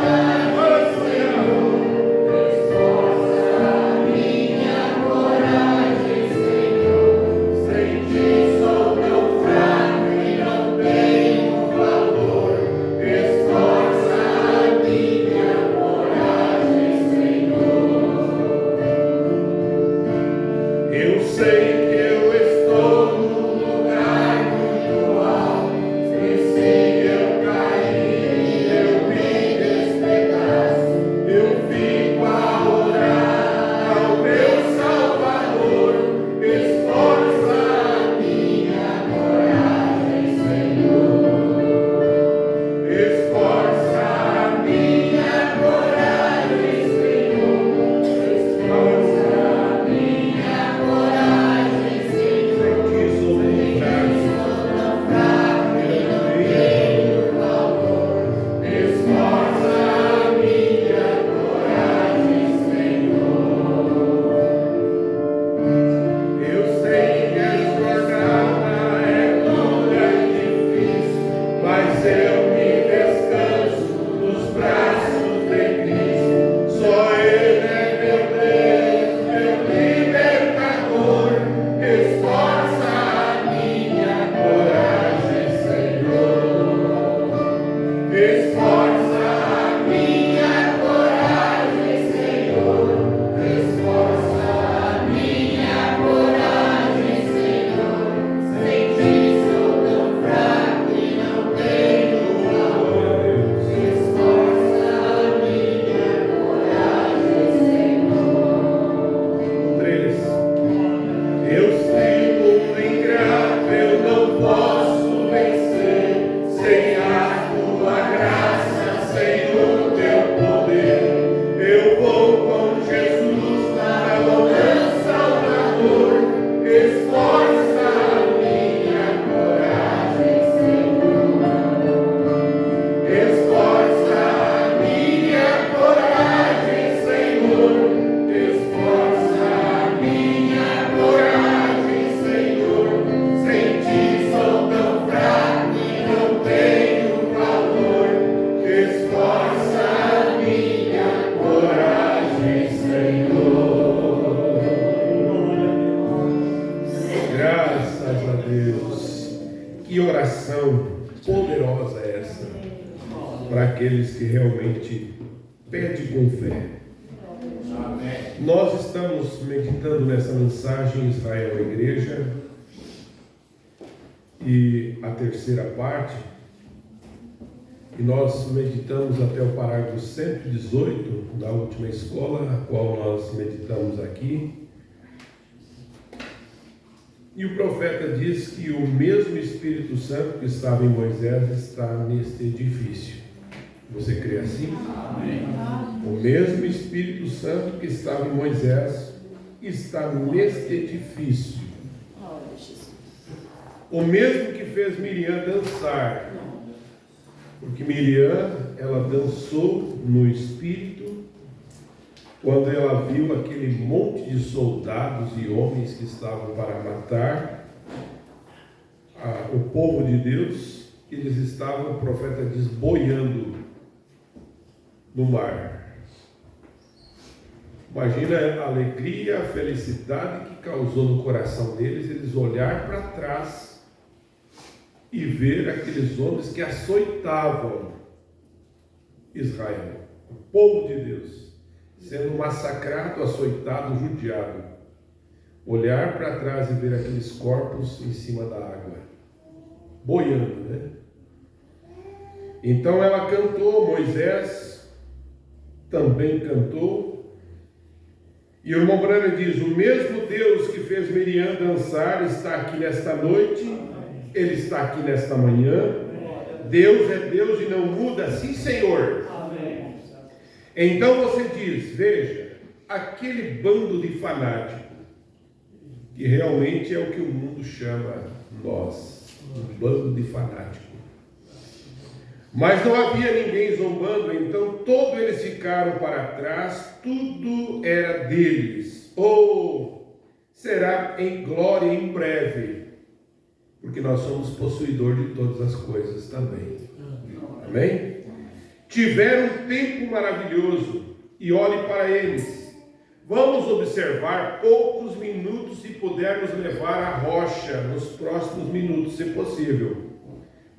Que oração poderosa é essa para aqueles que realmente pedem com fé. Nós estamos meditando nessa mensagem Israel Igreja, e a terceira parte, e nós meditamos até o parágrafo 118 da última escola, a qual nós meditamos aqui. E o profeta diz que o mesmo Espírito Santo que estava em Moisés está neste edifício. Você crê assim? Amém. O mesmo Espírito Santo que estava em Moisés está neste edifício. O mesmo que fez Miriam dançar. Porque Miriam, ela dançou no Espírito. quando ela viu aquele monte de soldados e homens que estavam para matar o povo de Deus, eles estavam, o profeta diz, boiando no mar. Imagina a alegria, a felicidade que causou no coração deles, eles olhar para trás e ver aqueles homens que açoitavam Israel, o povo de Deus, sendo massacrado, açoitado, judiado. Olhar para trás e ver aqueles corpos em cima da água, boiando, né? Então ela cantou, Moisés também cantou, e o irmão Branham diz: o mesmo Deus que fez Miriam dançar está aqui nesta noite, Ele está aqui nesta manhã. Deus é Deus e não muda, sim, Senhor. Então você diz, veja, aquele bando de fanáticos, que realmente é o que o mundo chama nós, um bando de fanáticos. Mas não havia ninguém zombando, então todos eles ficaram para trás, tudo era deles. Ou será em glória em breve, porque nós somos possuidor de todas as coisas também. Amém? Tiveram um tempo maravilhoso, e olhe para eles. Vamos observar poucos minutos, se pudermos levar a rocha nos próximos minutos, se possível.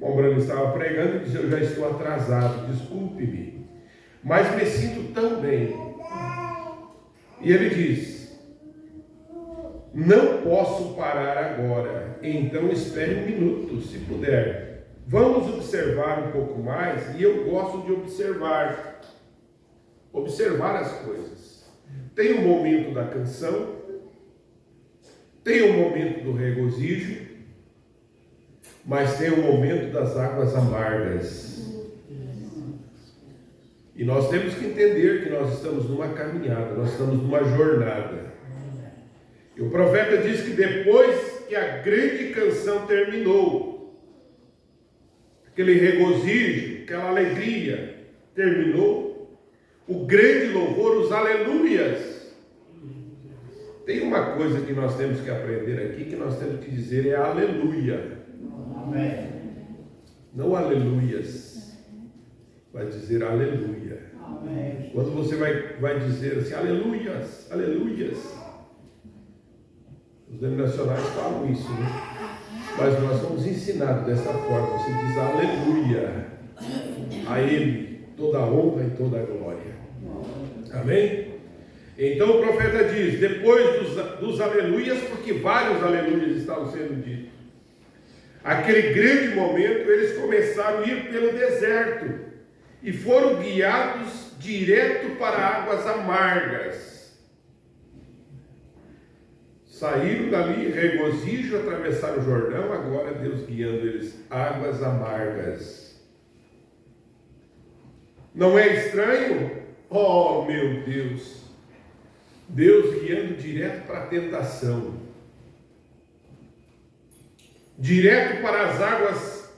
O irmão Branham estava pregando e disse: eu já estou atrasado, desculpe-me, mas me sinto tão bem. E ele diz: não posso parar agora, então espere um minuto, se puder. Vamos observar um pouco mais, e eu gosto de observar as coisas. Tem o momento da canção, tem o momento do regozijo, mas tem o momento das águas amargas. E nós temos que entender que nós estamos numa caminhada, nós estamos numa jornada. E o profeta diz que depois que a grande canção terminou, aquele regozijo, aquela alegria terminou, o grande louvor, os aleluias. Tem uma coisa que nós temos que aprender aqui, que nós temos que dizer é aleluia. Amém. Não aleluias. Vai dizer aleluia. Amém. Quando você vai dizer assim, aleluias, aleluias. Os denominacionais falam isso, né? Mas nós somos ensinados dessa forma. Você diz aleluia. A Ele toda a honra e toda a glória. Amém? Então o profeta diz, depois dos aleluias, porque vários aleluias estavam sendo ditos, aquele grande momento, eles começaram a ir pelo deserto e foram guiados direto para águas amargas. Saíram dali, regozijo, atravessaram o Jordão, agora Deus guiando eles, águas amargas. Não é estranho? Oh, meu Deus! Deus guiando direto para a tentação. Direto para as águas,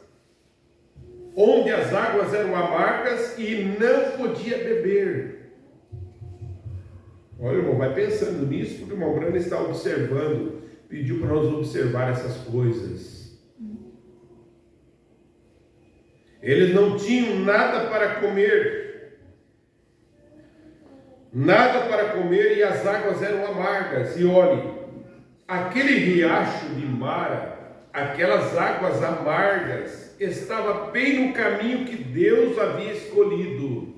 onde as águas eram amargas e não podia beber. Olha, irmão, vai pensando nisso, porque o irmão Branham está observando, pediu para nós observar essas coisas. Eles não tinham nada para comer, e as águas eram amargas. E olhe, aquele riacho de Mara, aquelas águas amargas, estava bem no caminho que Deus havia escolhido.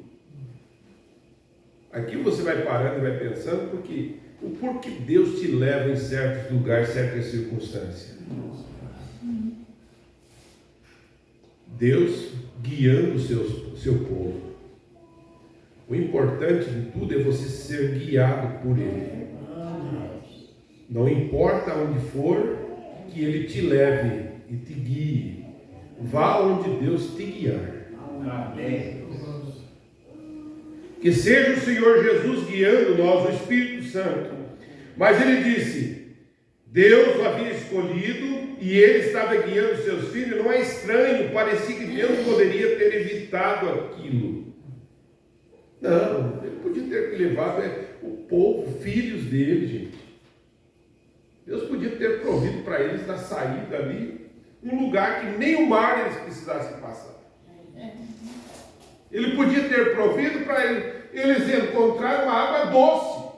Aqui você vai parando e vai pensando, porque o porquê Deus te leva em certos lugares, certas circunstâncias. Deus guiando o seu povo. O importante de tudo é você ser guiado por Ele. Não importa onde for, que Ele te leve e te guie. Vá onde Deus te guiar. Amém. Que seja o Senhor Jesus guiando nós, o Espírito Santo. Mas ele disse, Deus o havia escolhido e ele estava guiando seus filhos. Não é estranho, parecia que Deus poderia ter evitado aquilo. Não, ele podia ter levado o povo, filhos dele, gente. Deus podia ter provido para eles na saída ali um lugar que nem o mar eles precisassem passar. Ele podia ter provido para eles encontrarem uma água doce.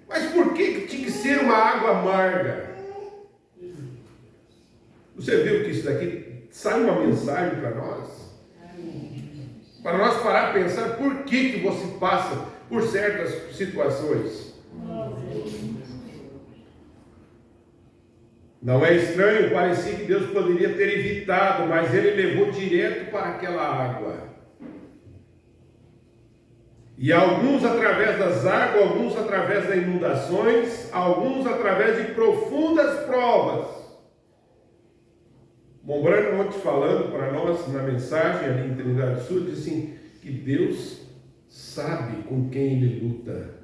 Mas por que tinha que ser uma água amarga? Você viu que isso daqui sai uma mensagem para nós? Para nós parar a pensar por que você passa por certas situações. Não é estranho, parecia que Deus poderia ter evitado, mas Ele levou direto para aquela água. E alguns através das águas, alguns através das inundações, alguns através de profundas provas. Mombrano ontem falando para nós na mensagem ali em Trindade Sul, disse assim, que Deus sabe com quem Ele luta.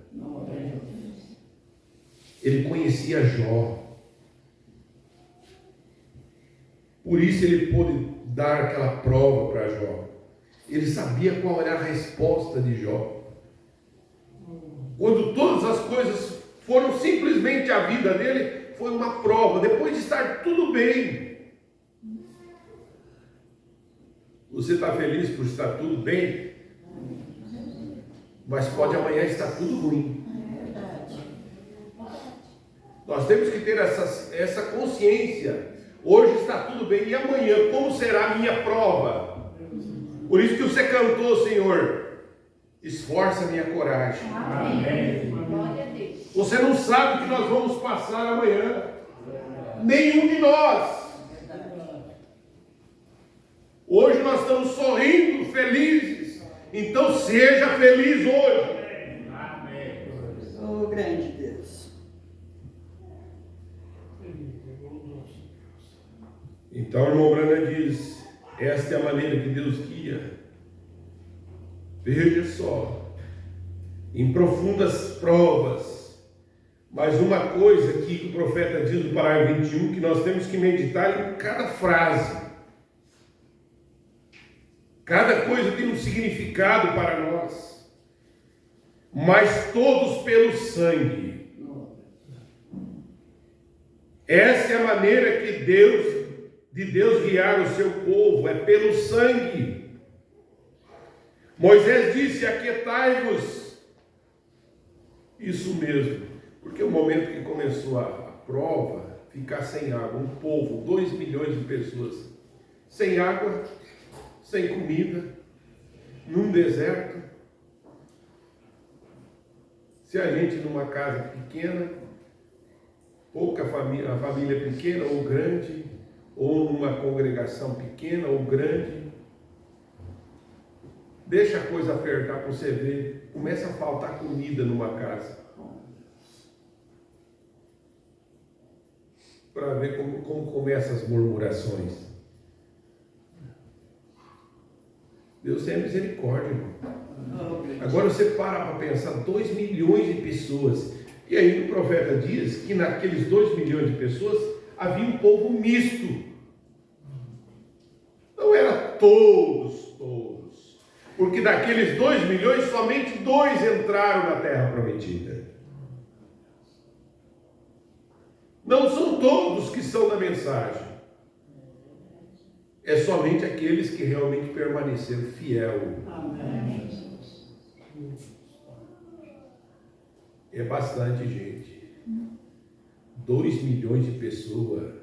Ele conhecia Jó. Por isso Ele pôde dar aquela prova para Jó. Ele sabia qual era a resposta de Jó. Quando todas as coisas foram simplesmente a vida dele, foi uma prova. Depois de estar tudo bem. Você está feliz por estar tudo bem? Mas pode amanhã estar tudo ruim. Nós temos que ter essa consciência. Hoje está tudo bem, e amanhã como será a minha prova? Por isso que você cantou, Senhor, esforça a minha coragem. Amém. Você não sabe o que nós vamos passar amanhã. Nenhum de nós. Hoje nós estamos sorrindo, felizes. Então seja feliz hoje. Amém. Oh, grande Deus. Então, o irmão Brana diz, esta é a maneira que Deus guia. Veja só, em profundas provas, mas uma coisa que o profeta diz no parágrafo 21, que nós temos que meditar em cada frase. Cada coisa tem um significado para nós, mas todos pelo sangue. Essa é a maneira que de Deus guiar o seu povo, é pelo sangue. Moisés disse, aquietai-vos. Isso mesmo, porque o momento que começou a prova, ficar sem água, um povo, 2 milhões de pessoas, sem água, sem comida, num deserto. Se a gente numa casa pequena, pouca família, a família pequena ou grande, ou numa congregação pequena ou grande, deixa a coisa apertar para você ver, começa a faltar comida numa casa. Para ver como começam as murmurações. Deus tem misericórdia, irmão. Agora você para pensar, 2 milhões de pessoas. E aí o profeta diz que naqueles 2 milhões de pessoas havia um povo misto. Não era todos. Porque daqueles 2 milhões, somente 2 entraram na terra prometida. Não são todos que são da mensagem. É somente aqueles que realmente permaneceram fiel. Amém. É bastante gente. 2 milhões de pessoas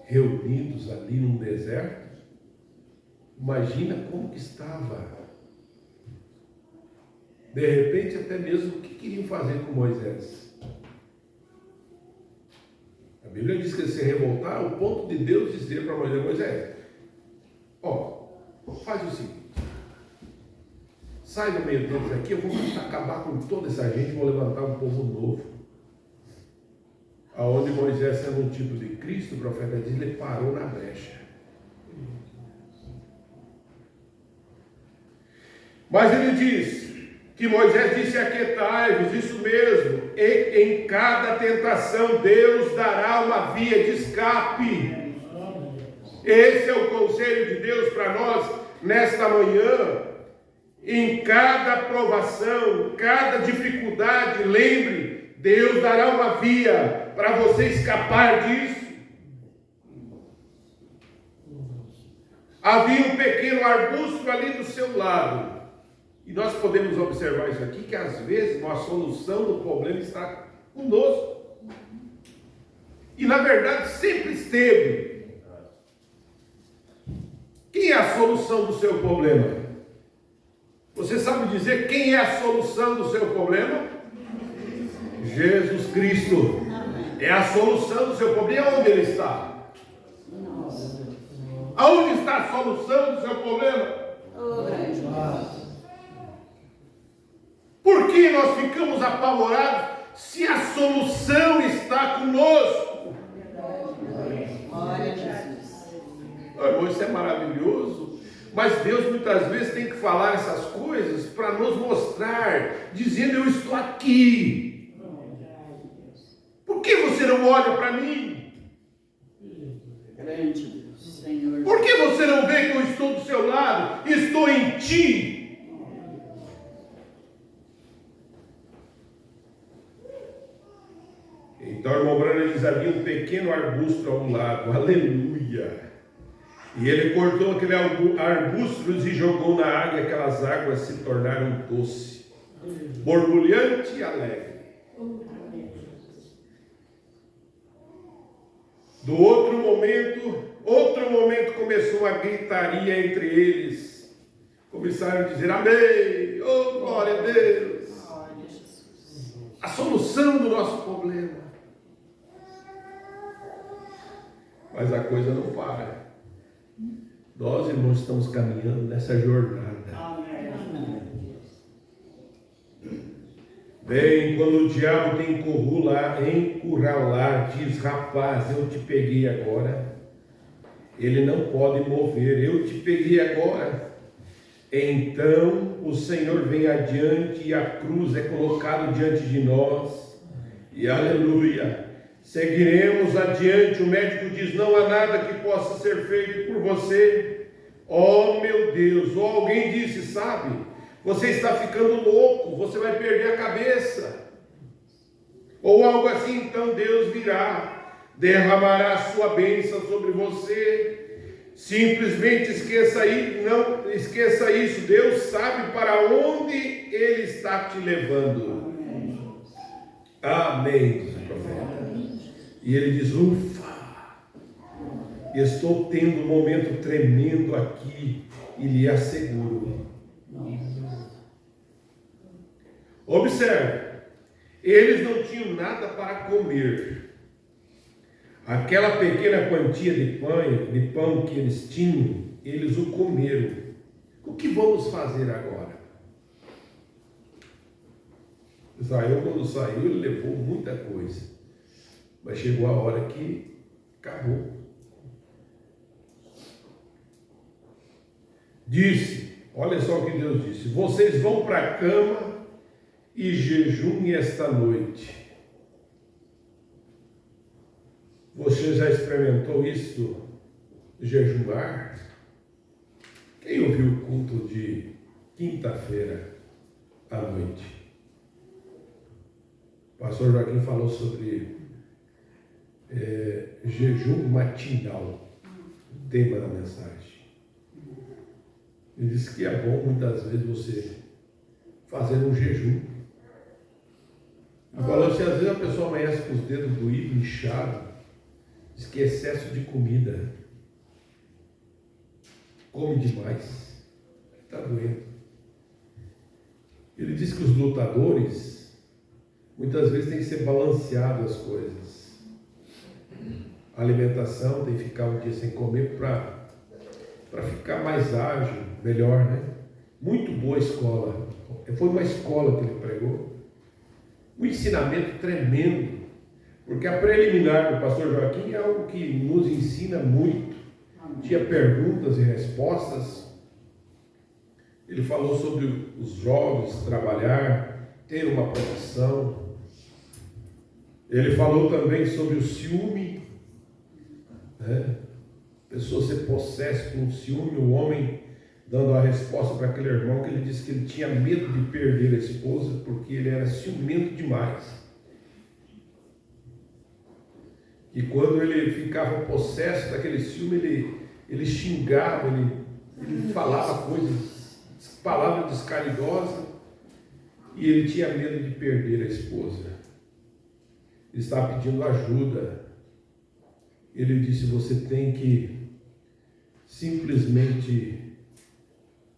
reunidos ali num deserto. Imagina como que estava. De repente, até mesmo o que queriam fazer com Moisés. A Bíblia diz que eles se revoltaram ao ponto de Deus dizer para Moisés, faz o seguinte, sai do meio deles aqui, eu vou acabar com toda essa gente, vou levantar um povo novo. Aonde Moisés, sendo um tipo de Cristo, o profeta diz, ele parou na brecha. Mas ele diz que Moisés disse, aquietai-vos, isso mesmo, e em cada tentação Deus dará uma via de escape. Esse é o conselho de Deus para nós nesta manhã. Em cada provação, cada dificuldade, lembre, Deus dará uma via para você escapar disso. Havia um pequeno arbusto ali do seu lado. E nós podemos observar isso aqui, que às vezes a solução do problema está conosco. E na verdade sempre esteve. Quem é a solução do seu problema? Você sabe dizer quem é a solução do seu problema? Jesus Cristo. É a solução do seu problema. Onde ele está? Aonde está a solução do seu problema? Por que nós ficamos apavorados se a solução está conosco? Isso é maravilhoso. Mas Deus muitas vezes tem que falar essas coisas para nos mostrar, dizendo: eu estou aqui. Por que você não olha para mim? Grande Deus, Senhor. Por que você não vê que eu estou do seu lado? Estou em ti. Então, irmão Branham diz: havia um pequeno arbusto ao lado. Aleluia. E ele cortou aquele arbusto e jogou na água, e aquelas águas se tornaram doce, borbulhante e alegre. Do outro momento começou a gritaria entre eles. Começaram a dizer: amém, oh glória a Deus. A solução do nosso problema. Mas a coisa não para. Nós, irmãos, estamos caminhando nessa jornada. Bem, quando o diabo tem encurralar, diz: rapaz, eu te peguei agora. Ele não pode mover, eu te peguei agora. Então o Senhor vem adiante e a cruz é colocada diante de nós. E aleluia! Seguiremos adiante. O médico diz: não há nada que possa ser feito por você. Oh meu Deus! Ou alguém disse: sabe, você está ficando louco, você vai perder a cabeça. Ou algo assim. Então Deus virá, derramará a sua bênção sobre você. Simplesmente esqueça isso, não esqueça isso. Deus sabe para onde Ele está te levando. Amém, diz o profeta. E ele diz: ufa, estou tendo um momento tremendo aqui, e lhe asseguro. Observe, eles não tinham nada para comer. Aquela pequena quantia de pão que eles tinham, eles o comeram. O que vamos fazer agora? Israel, quando saiu, ele levou muita coisa. Mas chegou a hora que acabou. Disse, olha só o que Deus disse: vocês vão para a cama e jejuem esta noite. Você já experimentou isso? Jejuar? Quem ouviu o culto de quinta-feira à noite? O pastor Joaquim falou sobre jejum matinal, o tema da mensagem. Ele disse que é bom muitas vezes você fazer um jejum. Ele falou assim: às vezes a pessoa amanhece com os dedos doídos, inchados, diz que é excesso de comida, come demais, está doendo. Ele disse que os lutadores muitas vezes tem que ser balanceado as coisas. A alimentação tem que ficar um dia sem comer para ficar mais ágil, melhor, né? Muito boa escola. Foi uma escola que ele pregou. Um ensinamento tremendo. Porque a preliminar do pastor Joaquim é algo que nos ensina muito. Tinha perguntas e respostas. Ele falou sobre os jovens trabalhar, ter uma profissão. Ele falou também sobre o ciúme, né? A pessoa ser possessa com o ciúme, o homem dando a resposta para aquele irmão, que ele disse que ele tinha medo de perder a esposa porque ele era ciumento demais. E quando ele ficava possesso daquele ciúme, ele xingava, ele falava palavras descaridosas, e ele tinha medo de perder a esposa. Ele estava pedindo ajuda. Ele disse: você tem que simplesmente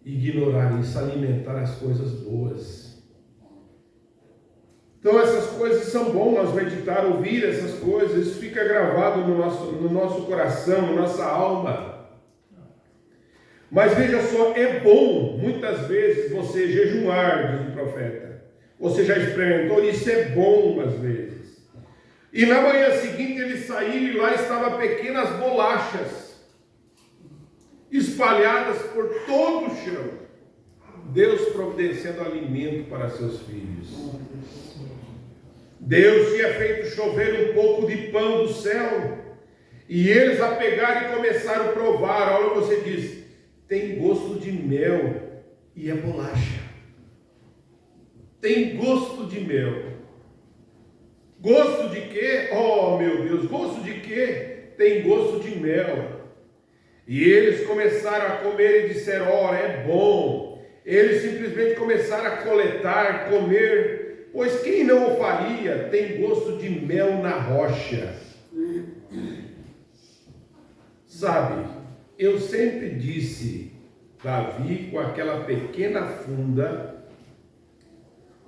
ignorar isso, alimentar as coisas boas. Então essas coisas são bom nós meditar, ouvir essas coisas, isso fica gravado no nosso coração, na nossa alma. Mas veja só, é bom muitas vezes você jejuar, diz o profeta. Você já experimentou? Isso é bom às vezes. E na manhã seguinte ele saiu e lá estavam pequenas bolachas espalhadas por todo o chão. Deus providenciando alimento para seus filhos. Deus tinha feito chover um pouco de pão do céu, e eles a pegaram e começaram a provar. Olha, você diz, tem gosto de mel, e é bolacha. Tem gosto de mel. Gosto de quê? Oh meu Deus, gosto de quê? Tem gosto de mel. E eles começaram a comer e disseram: ora, é bom. Eles simplesmente começaram a coletar, comer, pois quem não o faria? Tem gosto de mel na rocha. Sabe, eu sempre disse, Davi, com aquela pequena funda,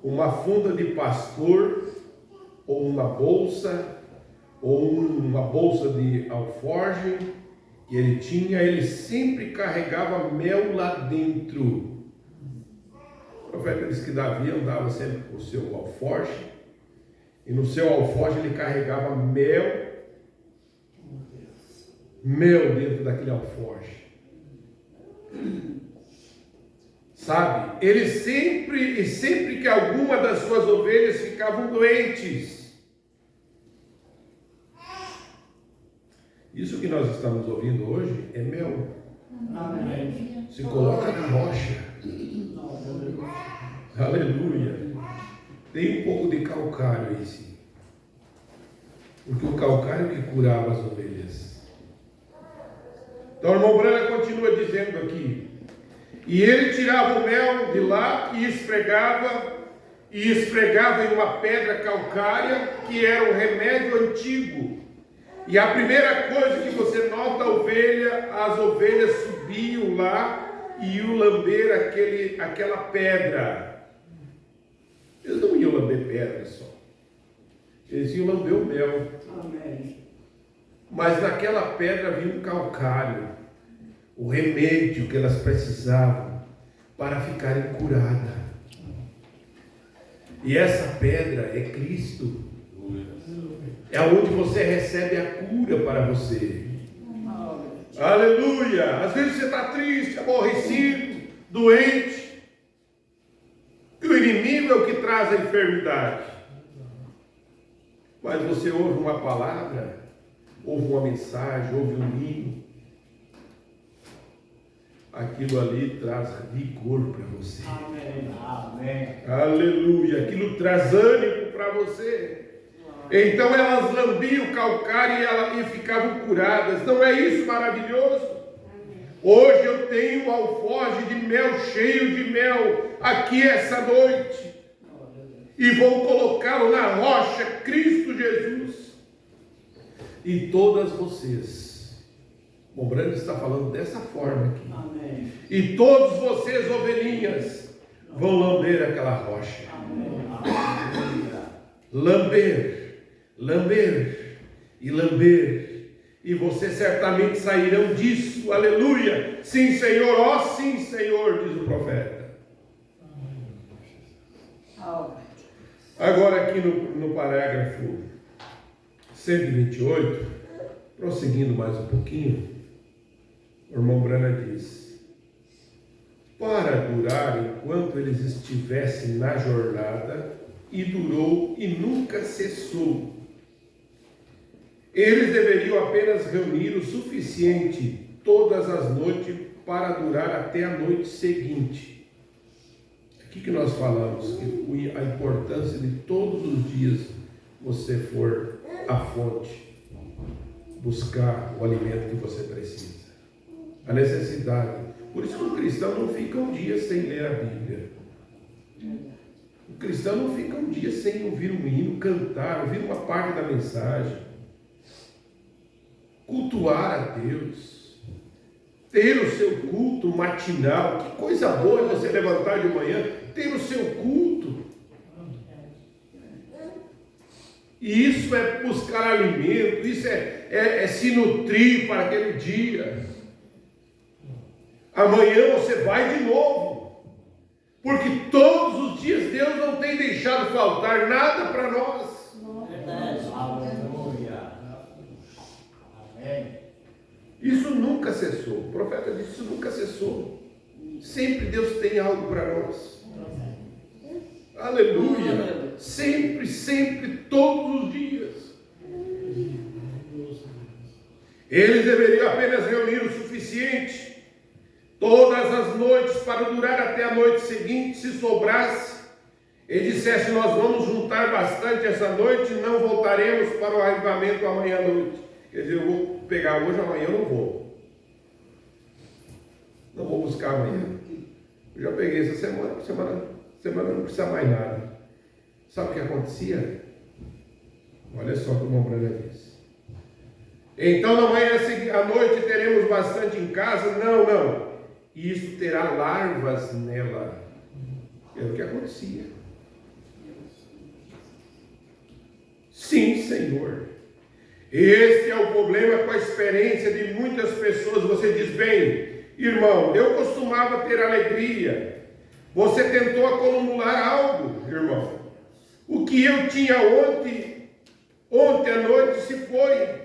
uma funda de pastor, ou uma bolsa de alforge que ele tinha, ele sempre carregava mel lá dentro. O profeta diz que Davi andava sempre com o seu alforge, e no seu alforge ele carregava mel dentro daquele alforge. Sabe, ele sempre que alguma das suas ovelhas ficavam doentes. Isso que nós estamos ouvindo hoje é mel. Amém. Se coloca na rocha. Aleluia. Tem um pouco de calcário aí, sim. Porque o calcário que curava as ovelhas. Então o irmão Brana continua dizendo aqui: e ele tirava o mel de lá e esfregava em uma pedra calcária, que era um remédio antigo. E a primeira coisa que você nota as ovelhas subiam lá e iam lamber aquela pedra. Eles não iam lamber pedra só, eles iam lamber o mel. Amém. Mas naquela pedra havia um calcário, o remédio que elas precisavam para ficarem curadas. E essa pedra é Cristo. É onde você recebe a cura para você. Aleluia! Às vezes você está triste, aborrecido, doente. E o inimigo é o que traz a enfermidade. Mas você ouve uma palavra, ouve uma mensagem, ouve um hino. Aquilo ali traz vigor para você. Amém. Amém. Aleluia! Aquilo traz ânimo para você. Então elas lambiam o calcário e ficavam curadas. Não é isso maravilhoso? Hoje eu tenho um alforje de mel, cheio de mel, aqui essa noite. E vou colocá-lo na rocha, Cristo Jesus. E todas vocês, o Brando está falando dessa forma aqui. Amém. E todos vocês, ovelhinhas, vão lamber aquela rocha. Lamber e lamber, e vocês certamente sairão disso. Aleluia! Sim, Senhor, ó sim, Senhor, diz o profeta. Agora aqui no parágrafo 128, prosseguindo mais um pouquinho, o irmão Brana diz: para durar enquanto eles estivessem na jornada, e durou e nunca cessou. Eles deveriam apenas reunir o suficiente todas as noites para durar até a noite seguinte. Aqui que nós falamos que a importância de todos os dias você for à fonte, buscar o alimento que você precisa, a necessidade. Por isso que o cristão não fica um dia sem ler a Bíblia. O cristão não fica um dia sem ouvir um hino, cantar, ouvir uma parte da mensagem, cultuar a Deus, ter o seu culto matinal. Que coisa boa é você levantar de manhã, ter o seu culto. E isso é buscar alimento, isso é se nutrir para aquele dia. Amanhã você vai de novo, porque todos os dias Deus não tem deixado faltar nada para nós. Aleluia. Amém. Isso nunca cessou. O profeta disse: isso nunca cessou. Sempre Deus tem algo para nós. Aleluia. Sempre, sempre, todos os dias. Eles deveriam apenas reunir o suficiente todas as noites para durar até a noite seguinte. Se sobrasse, ele dissesse: nós vamos juntar bastante essa noite e não voltaremos para o avivamento amanhã à noite. Quer dizer, eu vou pegar hoje, amanhã eu não vou. Não vou buscar amanhã. Eu já peguei essa semana não precisa mais nada. Sabe o que acontecia? Olha só o que o irmão Branham disse. Então, na manhã à noite teremos bastante em casa? Não. Isso terá larvas nela. É o que acontecia. Sim, Senhor. Este é o problema com a experiência de muitas pessoas. Você diz: bem, irmão, eu costumava ter alegria. Você tentou acumular algo, irmão. O que eu tinha ontem à noite se foi.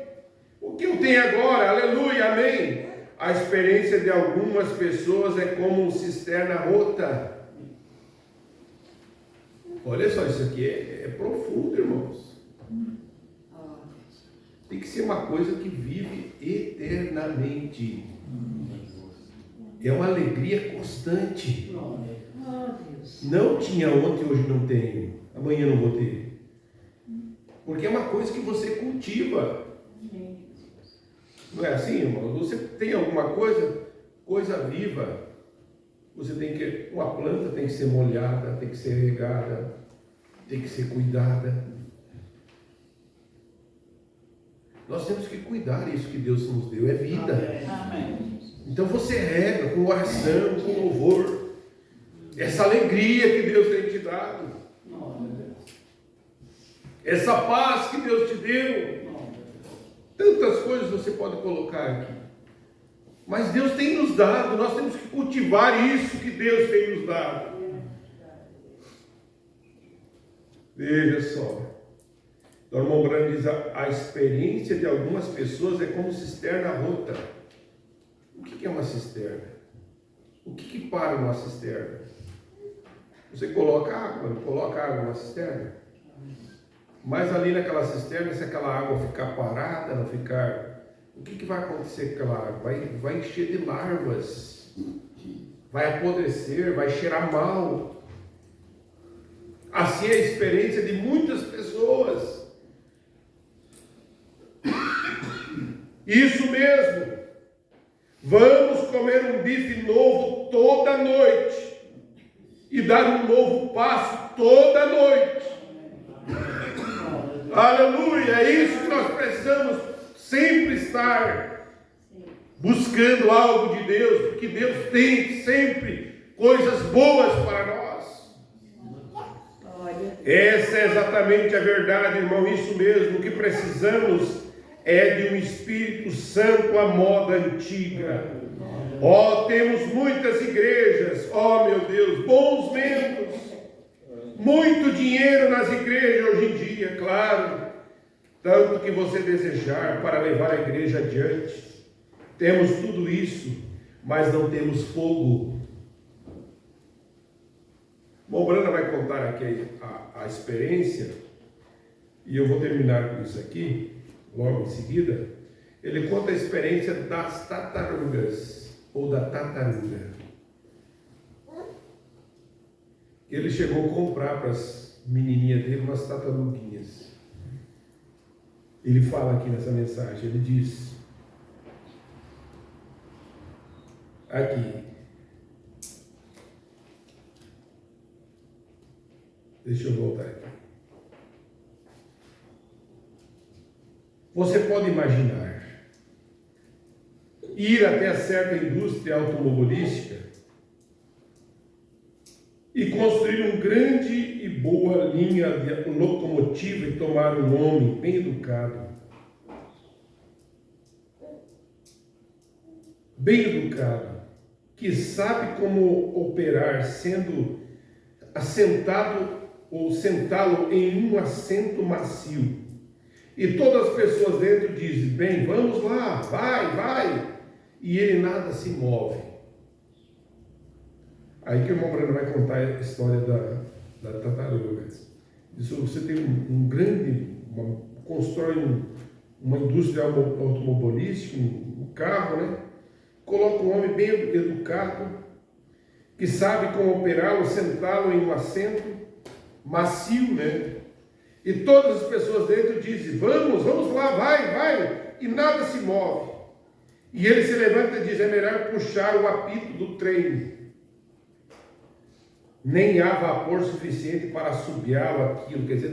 O que eu tenho agora, aleluia, amém. A experiência de algumas pessoas é como uma cisterna rota. Olha só, isso aqui é profundo, irmãos. Tem que ser uma coisa que vive eternamente. É uma alegria constante. Não tinha ontem, hoje não tenho. Amanhã não vou ter. Porque é uma coisa que você cultiva. Não é assim, irmão? Você tem alguma coisa viva. Você tem que, uma planta tem que ser molhada, tem que ser regada, tem que ser cuidada. Nós temos que cuidar disso que Deus nos deu, é vida. Amém. Então você rega com oração, com louvor, essa alegria que Deus tem te dado, essa paz que Deus te deu. Tantas coisas você pode colocar aqui, mas Deus tem nos dado, nós temos que cultivar isso que Deus tem nos dado. Veja só, o irmão Branham diz: a experiência de algumas pessoas é como cisterna rota. O que é uma cisterna? O que para uma cisterna? Você coloca água na cisterna, mas ali naquela cisterna, se aquela água ficar parada, não ficar, o que vai acontecer com aquela água? Vai encher de larvas, vai apodrecer, vai cheirar mal. Assim é a experiência de muitas pessoas. Isso mesmo. Vamos comer um bife novo toda noite e dar um novo passo toda noite. Aleluia, é isso que nós precisamos sempre estar buscando algo de Deus, porque Deus tem sempre coisas boas para nós. Essa é exatamente a verdade, irmão, isso mesmo. O que precisamos é de um Espírito Santo à moda antiga. Temos muitas igrejas, meu Deus, bons membros, muito dinheiro nas igrejas hoje em dia, claro, tanto que você desejar para levar a igreja adiante. Temos tudo isso, mas não temos fogo. Bom, Brana vai contar aqui a experiência, e eu vou terminar com isso aqui, logo em seguida. Ele conta a experiência das tartarugas. ou da tartaruga. Ele chegou a comprar para as menininhas dele umas tartaruguinhas. Ele fala aqui nessa mensagem, ele diz, aqui, deixa eu voltar aqui. Você pode imaginar ir até certa indústria automobilística e construir um grande e boa linha de locomotiva e tomar um homem bem educado, que sabe como operar sendo assentado ou sentá-lo em um assento macio. E todas as pessoas dentro dizem, bem, vamos lá, vai. E ele nada se move. Aí que o irmão Breno vai contar a história da tartaruga. Isso, você tem constrói uma indústria automobilística, um carro, né? Coloca um homem bem educado, que sabe como operá-lo, sentá-lo em um assento macio, né? E todas as pessoas dentro dizem, vamos lá, vai, e nada se move. E ele se levanta e diz, é melhor puxar o apito do trem. Nem há vapor suficiente para assobiá-lo aquilo, quer dizer,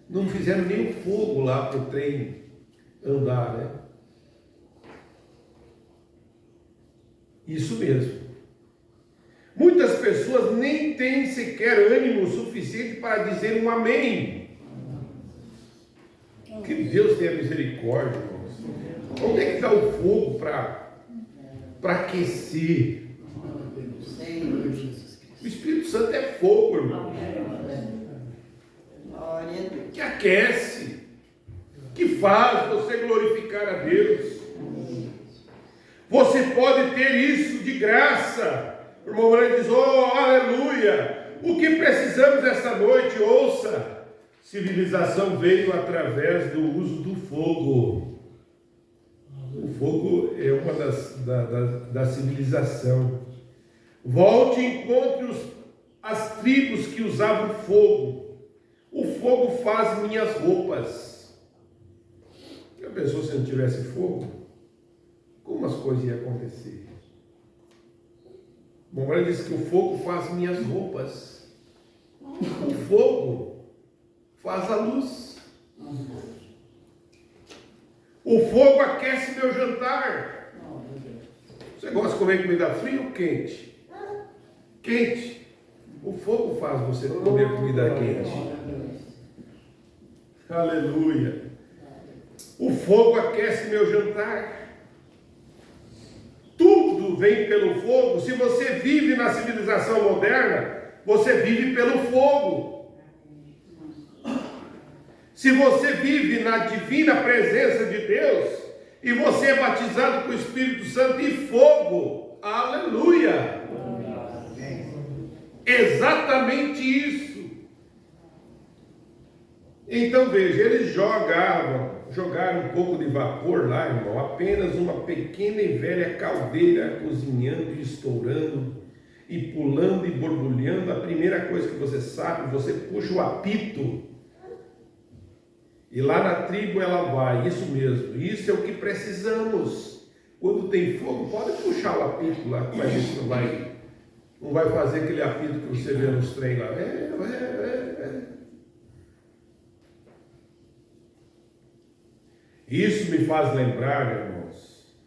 não fizeram nem fogo lá para o trem andar, né? Isso mesmo. Muitas pessoas nem têm sequer ânimo suficiente para dizer um amém. Que Deus tenha misericórdia, irmãos. Onde é que está o fogo para aquecer? O Espírito Santo é fogo, irmão. Que aquece, que faz você glorificar a Deus. Você pode ter isso de graça. O irmão Breno diz, oh, aleluia. O que precisamos essa noite, ouça. Civilização veio através do uso do fogo. O fogo é uma da civilização. Volte e encontre as tribos que usavam fogo. O fogo faz minhas roupas. Já pensou se não tivesse fogo? Como as coisas iam acontecer? O Mombré disse que o fogo faz minhas roupas. O fogo faz a luz. O fogo aquece meu jantar. Você gosta de comer comida fria ou quente? Quente. O fogo faz você comer comida quente. Aleluia. O fogo aquece meu jantar. Tudo vem pelo fogo. Se você vive na civilização moderna, você vive pelo fogo. Se você vive na divina presença de Deus, e você é batizado com o Espírito Santo e fogo, aleluia! Exatamente isso. Então veja, eles jogaram um pouco de vapor lá, irmão, apenas uma pequena e velha caldeira cozinhando e estourando, e pulando e borbulhando. A primeira coisa que você sabe, você puxa o apito, e lá na tribo ela vai. Isso mesmo, isso é o que precisamos. Quando tem fogo, pode puxar o apito lá, que vai ver se não vai fazer aquele apito que você vê nos trem lá. Isso me faz lembrar, irmãos,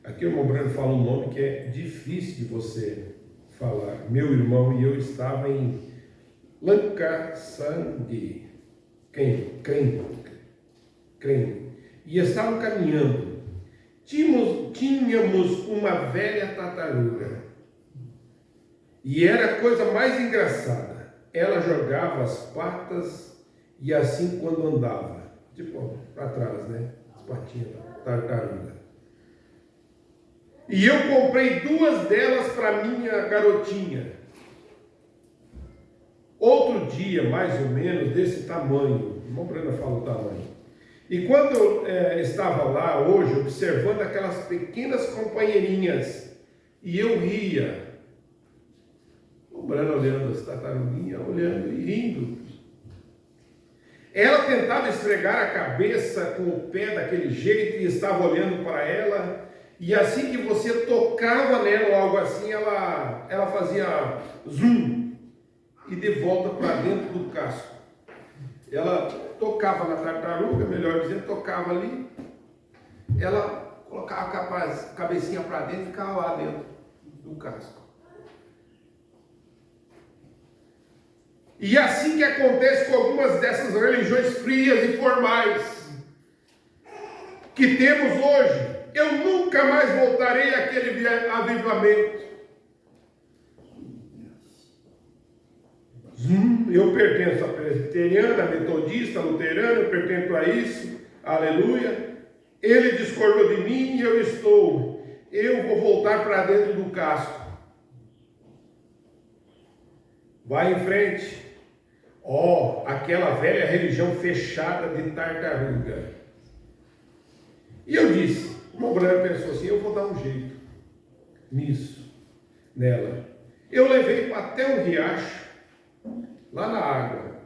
aqui o irmão Breno fala um nome que é difícil de você falar. Meu irmão e eu estava em Lancashire, crente, e estavam caminhando. Tínhamos uma velha tartaruga, e era a coisa mais engraçada. Ela jogava as patas e assim quando andava, tipo para trás, né? As patinhas da tartaruga. E eu comprei 2 delas para minha garotinha. Outro dia, mais ou menos, desse tamanho, o irmão Breno fala o tamanho, E quando eu estava lá hoje, observando aquelas pequenas companheirinhas, e eu ria, o Brano olhando as tartaruguinhas, olhando e rindo. Ela tentava esfregar a cabeça com o pé daquele jeito e estava olhando para ela, e assim que você tocava nela ou algo assim, ela fazia zoom e de volta para dentro do casco. Ela tocava na tartaruga, melhor dizendo, tocava ali, ela colocava a cabecinha para dentro e ficava lá dentro do casco. E assim que acontece com algumas dessas religiões frias e formais que temos hoje, eu nunca mais voltarei àquele avivamento. Eu pertenço à presbiteriana, metodista, luterana, eu pertenço a isso, aleluia. Ele discordou de mim e eu vou voltar para dentro do casco. Vai em frente. Aquela velha religião fechada de tartaruga. E eu disse, o irmão Brano pensou assim, eu vou dar um jeito nela. Eu levei até um riacho, lá na água.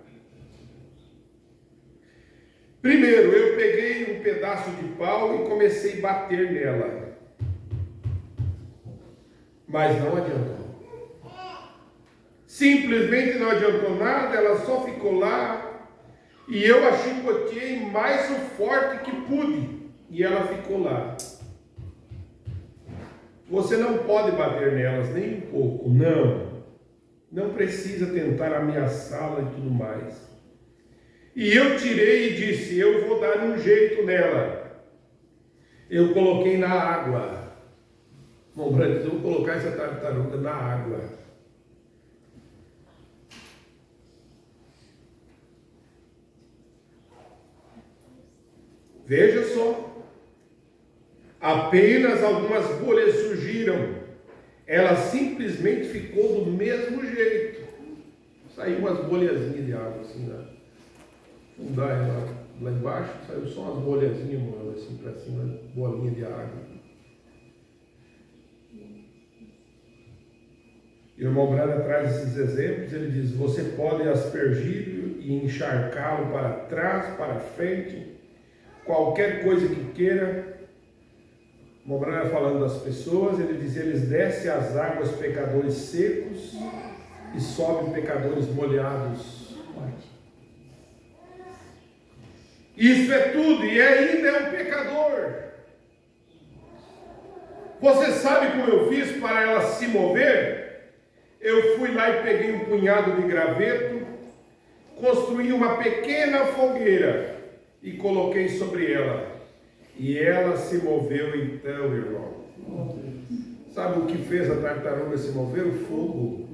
Primeiro, eu peguei um pedaço de pau e comecei a bater nela. Mas não adiantou. Simplesmente não adiantou nada, ela só ficou lá e eu a chicoteei mais o forte que pude e ela ficou lá. Você não pode bater nelas nem um pouco, não precisa tentar ameaçá-la e tudo mais. E eu tirei e disse, eu vou dar um jeito nela. Eu coloquei na água. Bom, Branco, eu vou colocar essa tartaruga na água. Veja só, apenas algumas bolhas surgiram, ela simplesmente ficou do mesmo jeito. Saiu umas bolhazinhas de água assim, né? Lá embaixo, saiu só umas bolhazinhas moendo assim para cima, bolinha de água. E o irmão Brana traz esses exemplos, ele diz, você pode aspergir e encharcá-lo para trás, para frente, qualquer coisa que queira. O Mobrana falando das pessoas, ele diz, eles descem as águas pecadores secos e sobem pecadores molhados. Isso é tudo, e ainda é um pecador. Você sabe como eu fiz para ela se mover? Eu fui lá e peguei um punhado de graveto, construí uma pequena fogueira e coloquei sobre ela. E ela se moveu então, irmão. Sabe o que fez a tartaruga se mover? O fogo.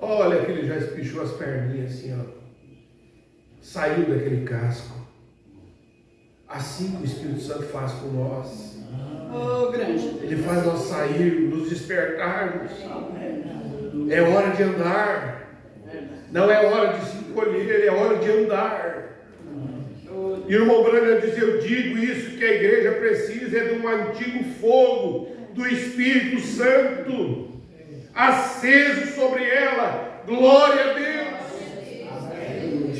Olha que ele já espichou as perninhas assim, ó. Saiu daquele casco. Assim que o Espírito Santo faz com nós. Ele faz nós sair, nos despertarmos. É hora de andar. Não é hora de se encolher, é hora de andar. E o irmão Brana diz, eu digo isso, que a igreja precisa é de um antigo fogo do Espírito Santo aceso sobre ela. Glória a Deus.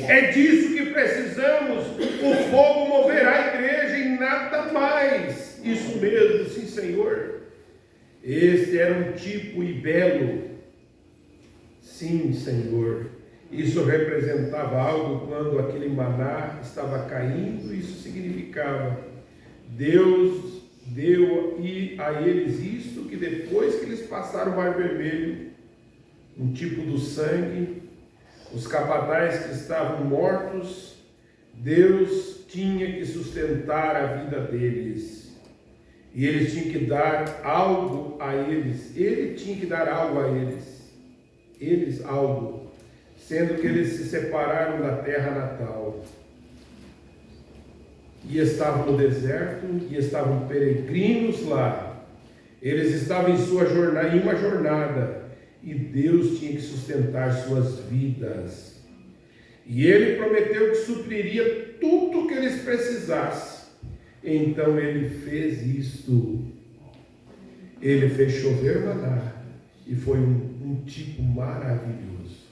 É disso que precisamos. O fogo moverá a igreja e nada mais. Isso mesmo, sim, Senhor. Este era um tipo e belo. Sim, Senhor. Isso representava algo quando aquele maná estava caindo. Isso significava Deus deu a eles isto, que depois que eles passaram o Mar Vermelho, um tipo do sangue, os capatazes que estavam mortos, Deus tinha que sustentar a vida deles. E eles tinham que dar algo a eles. Ele tinha que dar algo a eles. Eles algo. Sendo que eles se separaram da terra natal. E estavam no deserto, e estavam peregrinos lá. Eles estavam em uma jornada. E Deus tinha que sustentar suas vidas. E Ele prometeu que supriria tudo que eles eles precisassem. Então ele fez isto. Ele fez chover maná. E foi um tipo maravilhoso.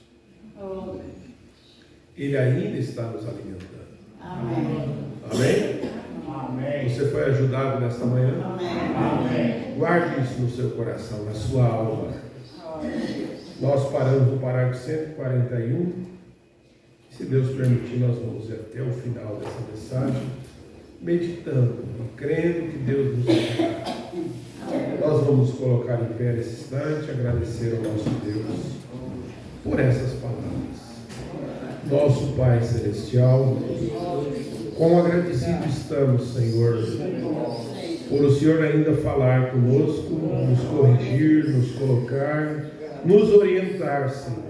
Ele ainda está nos alimentando. Amém. Amém? Amém. Você foi ajudado nesta manhã? Amém. Guarde isso no seu coração, na sua alma. Nós paramos no parágrafo 141. Se Deus permitir, nós vamos ir até o final dessa mensagem, meditando e crendo que Deus nos ajudará. Nós vamos colocar em pé nesse instante, agradecer ao nosso Deus por essas palavras. Nosso Pai Celestial, quão agradecidos estamos, Senhor, por o Senhor ainda falar conosco, nos corrigir, nos colocar, nos orientar, Senhor.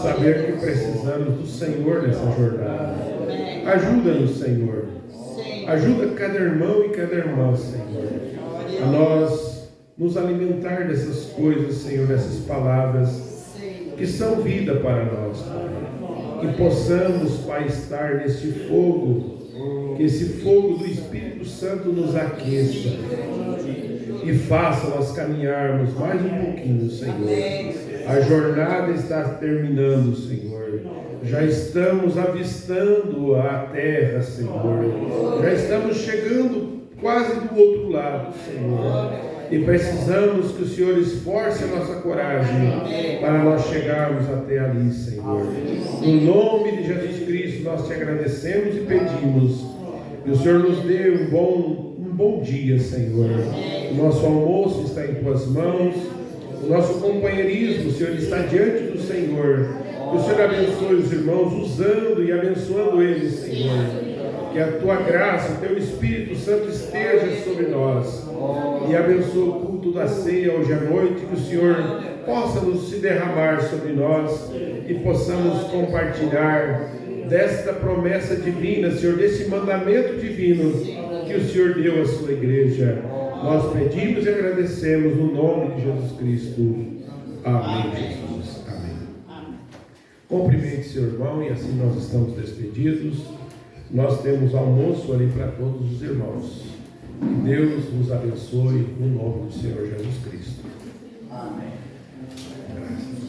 Saber que precisamos do Senhor nessa jornada. Ajuda-nos, Senhor. Ajuda cada irmão e cada irmã, Senhor, a nós nos alimentar dessas coisas, Senhor, dessas palavras que são vida para nós, Pai. Que possamos, Pai, estar neste fogo, que esse fogo do Espírito Santo nos aqueça e faça nós caminharmos mais um pouquinho, Senhor. A jornada está terminando, Senhor. Já estamos avistando a terra, Senhor. Já estamos chegando quase do outro lado, Senhor. E precisamos que o Senhor esforce a nossa coragem para nós chegarmos até ali, Senhor. No nome de Jesus Cristo, nós te agradecemos e pedimos que o Senhor nos dê um bom dia, Senhor. O nosso almoço está em tuas mãos. O nosso companheirismo, Senhor, está diante do Senhor. Que o Senhor abençoe os irmãos, usando e abençoando eles, Senhor. Que a tua graça, o teu Espírito Santo esteja sobre nós. E abençoe o culto da ceia hoje à noite. Que o Senhor possa nos se derramar sobre nós e possamos compartilhar desta promessa divina, Senhor, desse mandamento divino que o Senhor deu à sua igreja. Nós pedimos e agradecemos no nome de Jesus Cristo. Amém, Jesus. Amém. Cumprimente seu irmão e assim nós estamos despedidos. Nós temos almoço ali para todos os irmãos. Que Deus nos abençoe no nome do Senhor Jesus Cristo. Amém. Graças.